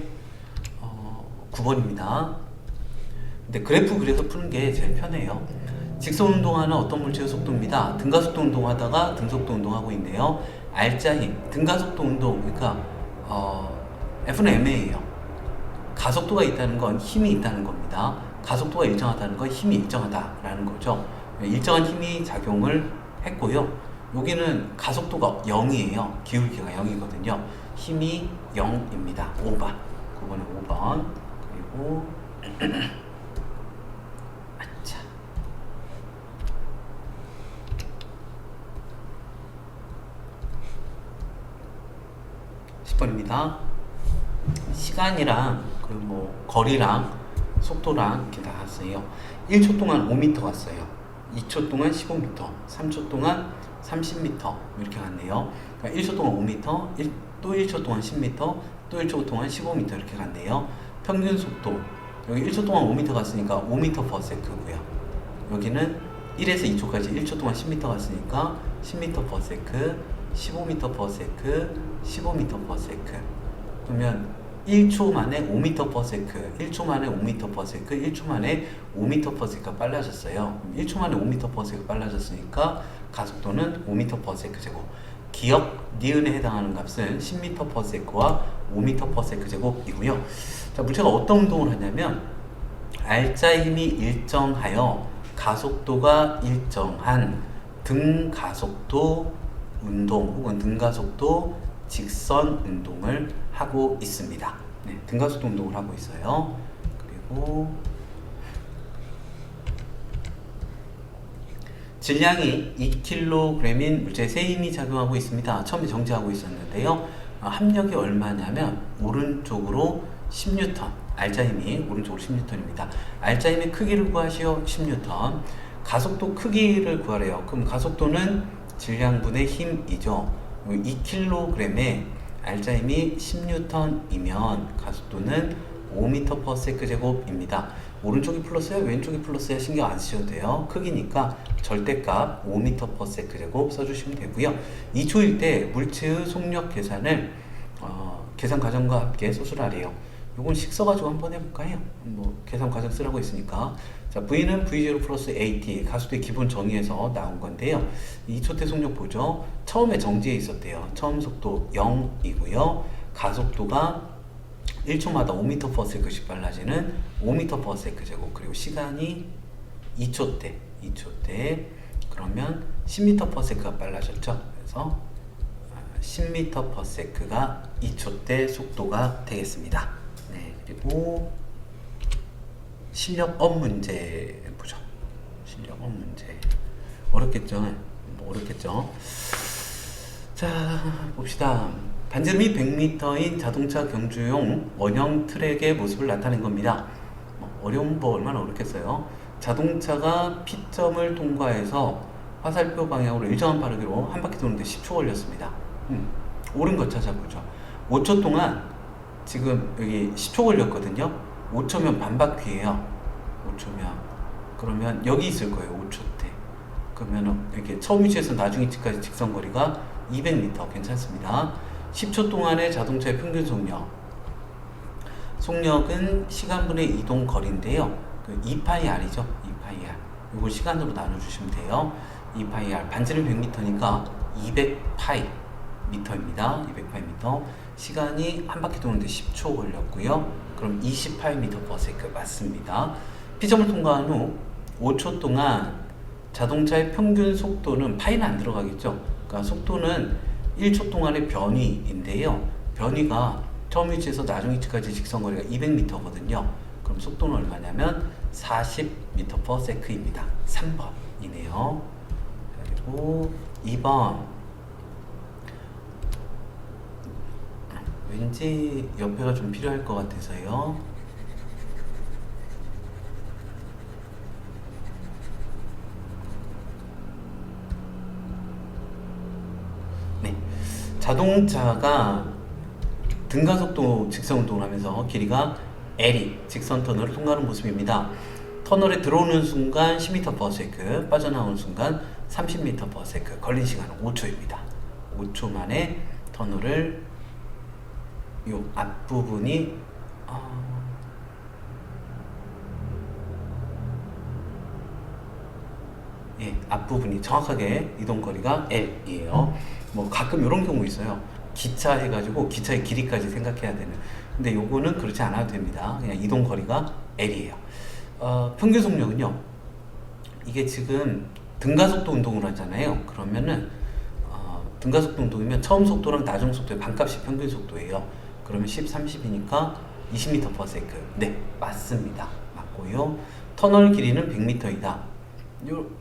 9번입니다. 근데 그래프 그려서 푸는 게 제일 편해요. 직선 운동하는 어떤 물체의 속도입니다. 등가속도 운동하다가 등속도 운동하고 있네요. R자 힘, 등가속도 운동, 그러니까 F는 ma예요. 가속도가 있다는 건 힘이 있다는 겁니다. 가속도가 일정하다는 건 힘이 일정하다라는 거죠. 일정한 힘이 작용을 했고요. 여기는 가속도가 0이에요. 기울기가 0이거든요. 힘이 0입니다. 5번. 9번에 5번. 그리고 아차. 10번입니다. 시간이랑 그 뭐 거리랑 속도랑 이렇게 나왔어요. 1초 동안 5m 갔어요. 2초 동안 15m, 3초 동안 30m 이렇게 갔네요. 그러니까 1초 동안 5m, 또 1초 동안 10m, 또 1초 동안 15m 이렇게 갔네요. 평균 속도 여기 1초 동안 5m 갔으니까 5m/s고요. 여기는 1에서 2초까지 1초 동안 10m 갔으니까 10m/s, 15m/s, 15m/s. 그러면 1초 만에 5m/s, 1초 만에 5m/s, 1초 만에 5m/s가 빨라졌어요. 1초 만에 5m/s가 빨라졌으니까 가속도는 5m/s 제곱. 기억, 니은에 해당하는 값은 10m/s와 5m/s 제곱이고요. 자, 물체가 어떤 운동을 하냐면 R자 힘이 일정하여 가속도가 일정한 등가속도 운동 혹은 등가속도 직선 운동을 하고 있습니다. 네, 등가속도 운동을 하고 있어요. 그리고 질량이 2kg인 물체에 세 힘이 작용하고 있습니다. 처음에 정지하고 있었는데요. 합력이 얼마냐면 오른쪽으로 10N, R자 힘이 오른쪽으로 10N입니다. R자 힘의 크기를 구하시오. 10N. 가속도 크기를 구하래요. 그럼 가속도는 질량분의 힘이죠. 2kg에 R자 힘이 10N이면 가속도는 5m/s 제곱입니다. 오른쪽이 플러스야 왼쪽이 플러스야 신경 안 쓰셔도 돼요. 크기니까 절대값 5m/s 제곱 써주시면 되고요. 2초일 때 물체의 속력 계산을 계산 과정과 함께 소술하래요. 요건 식 써가지고 한번 해볼까요? 뭐 계산 과정 쓰라고 했으니까. 자, V는 V0 플러스 AT 가속도의 기본 정의에서 나온 건데요. 2초 때 속력 보죠. 처음에 정지해 있었대요. 처음 속도 0이고요. 가속도가 1초마다 5m/s씩 빨라지는 5m/s 제곱. 그리고 시간이 2초 때 그러면 10m/s가 빨라졌죠. 그래서 10m/s가 2초 때 속도가 되겠습니다. 네, 그리고 실력업 문제 보죠. 실력업 문제 어렵겠죠. 뭐 어렵겠죠. 자, 봅시다. 반지름이 100m인 자동차 경주용 원형 트랙의 모습을 나타낸 겁니다. 어려운 거 얼마나 어렵겠어요. 자동차가 P점을 통과해서 화살표 방향으로 일정한 빠르기로 한 바퀴 도는데 10초 걸렸습니다. 옳은 거 찾아보죠. 5초 동안 지금 여기 10초 걸렸거든요. 5초면 반바퀴예요. 5초면 그러면 여기 있을 거예요. 5초 때. 그러면 이렇게 처음 위치에서 나중 위치까지 직선 거리가 200m 괜찮습니다. 10초 동안의 자동차의 평균 속력. 속력은 시간분의 이동 거리인데요. 그 2πr이죠. 2πr. 이걸 시간으로 나눠주시면 돼요. 2πr. 반지름 100m니까 200πm입니다. 200πm. 시간이 한 바퀴 도는데 10초 걸렸고요. 그럼 28m/s 맞습니다. P점을 통과한 후 5초 동안 자동차의 평균 속도는 파이는 안 들어가겠죠. 그러니까 속도는 1초 동안의 변위인데요. 변위가 처음 위치에서 나중 위치까지 직선거리가 200m거든요. 그럼 속도는 얼마냐면 40m/s입니다. 3번이네요. 그리고 2번. 왠지 옆에가 좀 필요할 것 같아서요. 네, 자동차가 등가속도 직선 운동을 하면서 길이가 L이 직선 터널을 통과하는 모습입니다. 터널에 들어오는 순간 10m/s, 빠져나오는 순간 30m/s, 걸린 시간은 5초입니다. 5초 만에 터널을 요 앞부분이 예, 앞부분이 정확하게 이동거리가 L이에요. 뭐 가끔 이런 경우 있어요. 기차 해가지고 기차의 길이까지 생각해야 되는. 근데 요거는 그렇지 않아도 됩니다. 그냥 이동거리가 L이에요. 평균 속력은요. 이게 지금 등가속도 운동을 하잖아요. 그러면은 등가속도 운동이면 처음 속도랑 나중 속도의 반값이 평균 속도예요. 그러면 10, 30이니까 20m/s. 네, 맞습니다. 맞고요. 터널 길이는 100m이다.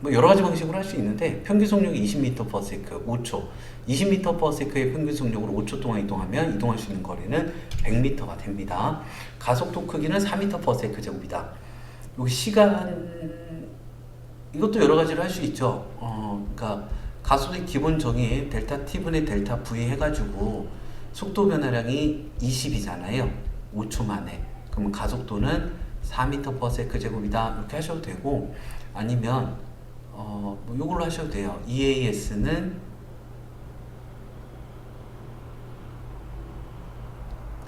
뭐 여러 가지 방식으로 할 수 있는데 평균 속력이 20m/s 5초. 20m/s의 평균 속력으로 5초 동안 이동하면 이동할 수 있는 거리는 100m가 됩니다. 가속도 크기는 4m/s 제곱이다. 여기 시간 이것도 여러 가지로 할 수 있죠. 그러니까 가속의 기본 정의 델타 t분의 델타 v 해가지고 속도 변화량이 20이잖아요. 5초 만에. 그러면 가속도는 4m/s 제곱이다. 이렇게 하셔도 되고, 아니면 뭐 이걸로 하셔도 돼요. EAS는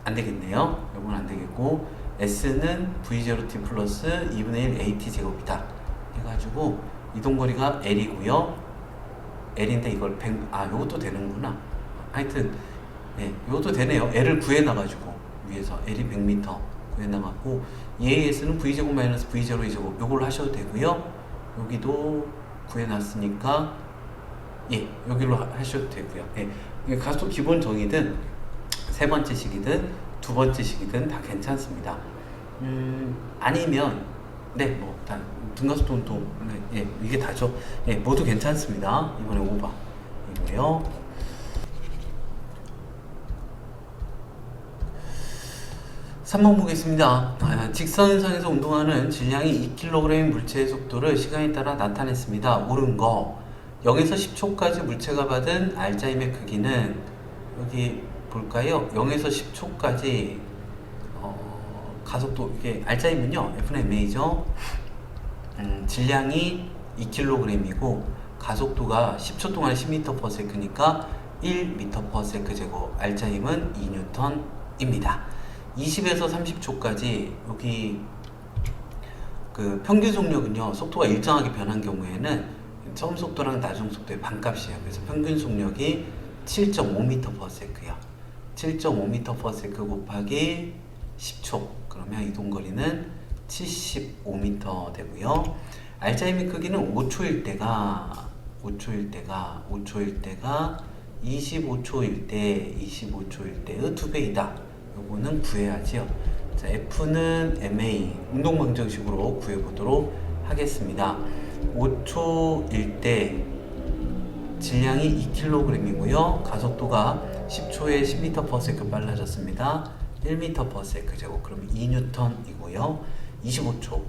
안 되겠네요. 이건 안 되겠고, S는 V0t 플러스 2분의 1 AT 제곱이다. 해가지고 이동거리가 L이고요. L인데 이걸 100, 요것도 되는구나. 하여튼 네, 요것도 되네요. L을 구해놔가지고 위에서 L이 100m 구해놔갖고 EAS는 V제곱 마이너스 V0 A제곱 요걸로 하셔도 되고요. 여기도 구해놨으니까 예, 여기로 하셔도 되고요. 예, 가속 기본 정의든 세 번째 식이든 두 번째 식이든 다 괜찮습니다. 아니면 네, 뭐 다 등가속도 운동 예, 이게 다죠. 예, 모두 괜찮습니다. 이번에 5번 이고요. 3번 보겠습니다. 직선상에서 운동하는 질량이 2kg인 물체의 속도를 시간에 따라 나타냈습니다. 옳은 거. 0에서 10초까지 물체가 받은 알짜임의 크기는 여기 볼까요? 0에서 10초까지 가속도 이게 알짜임은요 FMA죠. 질량이 2kg이고 가속도가 10초 동안에 10m/s니까 1m/s 제곱. 알짜임은 2N입니다. 20에서 30초까지 여기 그 평균 속력은요 속도가 일정하게 변한 경우에는 처음 속도랑 나중 속도의 반값이에요. 그래서 평균 속력이 7.5m/s요. 7.5m/s 곱하기 10초. 그러면 이동거리는 75m 되고요. 알짜임의 크기는 5초일 때가 25초일 때의 2배이다. 요거는 구해야지요. 자, F는 MA 운동 방정식으로 구해보도록 하겠습니다. 5초일 때 질량이 2kg이고요. 가속도가 10초에 10m/s 빨라졌습니다. 1m/s 제곱. 그러면 2N이고요. 25초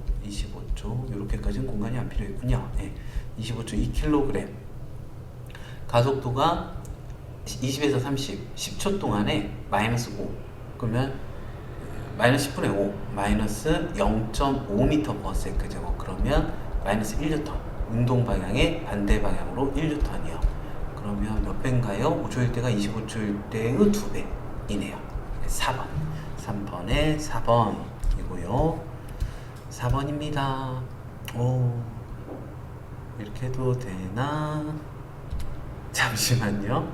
이렇게까지는 공간이 안 필요했군요. 네, 25초 2kg. 가속도가 20에서 30 10초 동안에 마이너스 5. 그러면 마이너스 10분의 5 마이너스 0.5m/s 제곱. 그러면 마이너스 1N. 운동 방향의 반대 방향으로 1N이요. 그러면 몇 배인가요? 5초일 때가 25초일 때의 2배이네요. 4번. 3번에 4번이고요. 4번입니다. 오, 이렇게 해도 되나? 잠시만요.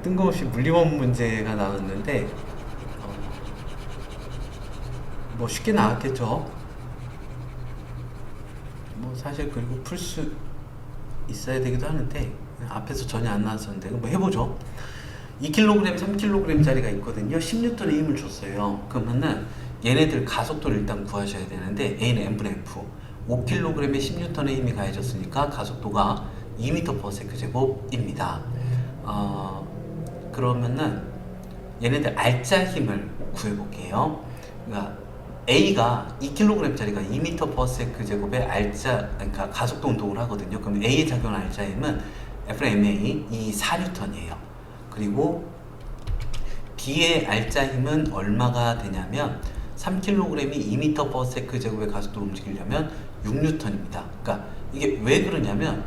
뜬금없이 물리원 문제가 나왔는데 뭐 쉽게 나왔겠죠. 뭐 사실 그리고 풀 수 있어야 되기도 하는데 앞에서 전혀 안 나왔었는데 뭐 해보죠. 2kg, 3kg 짜리가 있거든요. 10N의 힘을 줬어요. 그러면은 얘네들 가속도를 일단 구하셔야 되는데 A는 N분의 F. 5kg에 10N의 힘이 가해졌으니까 가속도가 2m/s 제곱입니다. 그러면은 얘네들 알짜 힘을 구해볼게요. 그러니까 A가 2kg짜리가 2m/s 제곱의 알짜, 그러니까 가속도 운동을 하거든요. 그럼 A에 작용한 알짜 힘은 FMA 이 4N이에요. 그리고 B의 알짜 힘은 얼마가 되냐면 3kg이 2m/s 제곱의 가속도를 움직이려면 6N입니다. 그러니까 이게 왜 그러냐면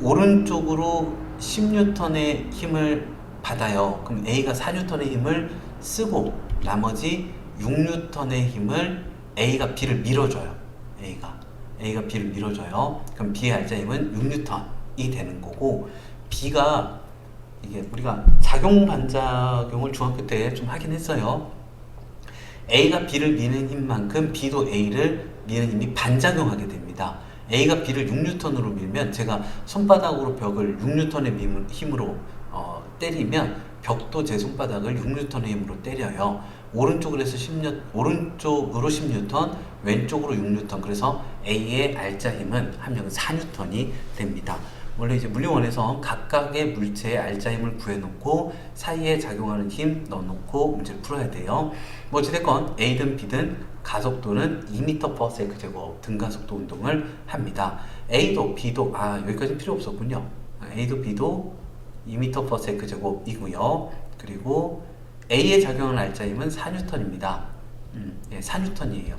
오른쪽으로 10N의 힘을 받아요. 그럼 A가 4N의 힘을 쓰고 나머지 6N의 힘을 A가 B를 밀어줘요. A가 B를 밀어줘요. 그럼 B의 알짜 힘은 6N이 되는 거고, B가 이게 우리가 작용 반작용을 중학교 때 좀 하긴 했어요. A가 B를 미는 힘만큼 B도 A를 미는 힘이 반작용하게 됩니다. A가 B를 6N으로 밀면 제가 손바닥으로 벽을 6N의 힘으로 때리면 벽도 제 손바닥을 6N의 힘으로 때려요. 오른쪽으로 10N, 왼쪽으로 6N. 그래서 A의 알짜 힘은 합력은 4N이 됩니다. 원래 이제 물리원에서 각각의 물체의 알짜 힘을 구해놓고 사이에 작용하는 힘 넣어놓고 문제를 풀어야 돼요. 뭐 어찌됐건 A든 B든 가속도는 2m/s 제곱 등가속도 운동을 합니다. A도 B도 여기까지는 필요 없었군요. A도 B도 2m/s 제곱이고요. 그리고 A에 작용하는 알짜 힘은 4N입니다. 4N이에요.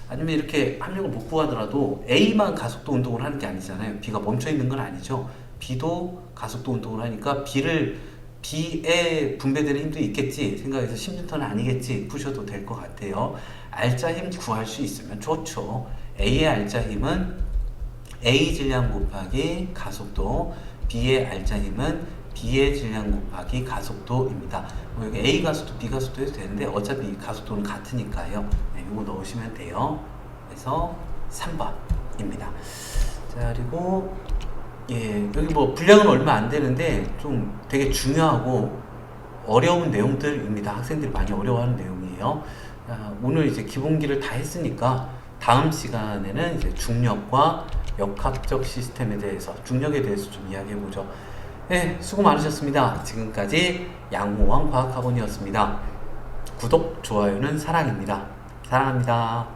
아니면 이렇게 합력을 못 구하더라도 A만 가속도 운동을 하는 게 아니잖아요. B가 멈춰 있는 건 아니죠. B도 가속도 운동을 하니까 B에 분배되는 힘도 있겠지 생각해서 10N은 아니겠지 푸셔도 될 것 같아요. 알짜 힘 구할 수 있으면 좋죠. A의 알짜 힘은 A 질량 곱하기 가속도, B의 알짜 힘은 B의 질량 곱하기 가속도입니다. 여기 A 가속도, B 가속도 해도 되는데 어차피 가속도는 같으니까요. 이거 넣으시면 돼요. 그래서 3번입니다. 자, 그리고 여기 뭐 분량은 얼마 안 되는데 좀 되게 중요하고 어려운 내용들입니다. 학생들이 많이 어려워하는 내용이에요. 오늘 이제 기본기를 다 했으니까 다음 시간에는 이제 중력과 역학적 시스템에 대해서, 중력에 대해서 좀 이야기해보죠. 네, 수고 많으셨습니다. 지금까지 양호왕 과학학원이었습니다. 구독, 좋아요는 사랑입니다. 사랑합니다.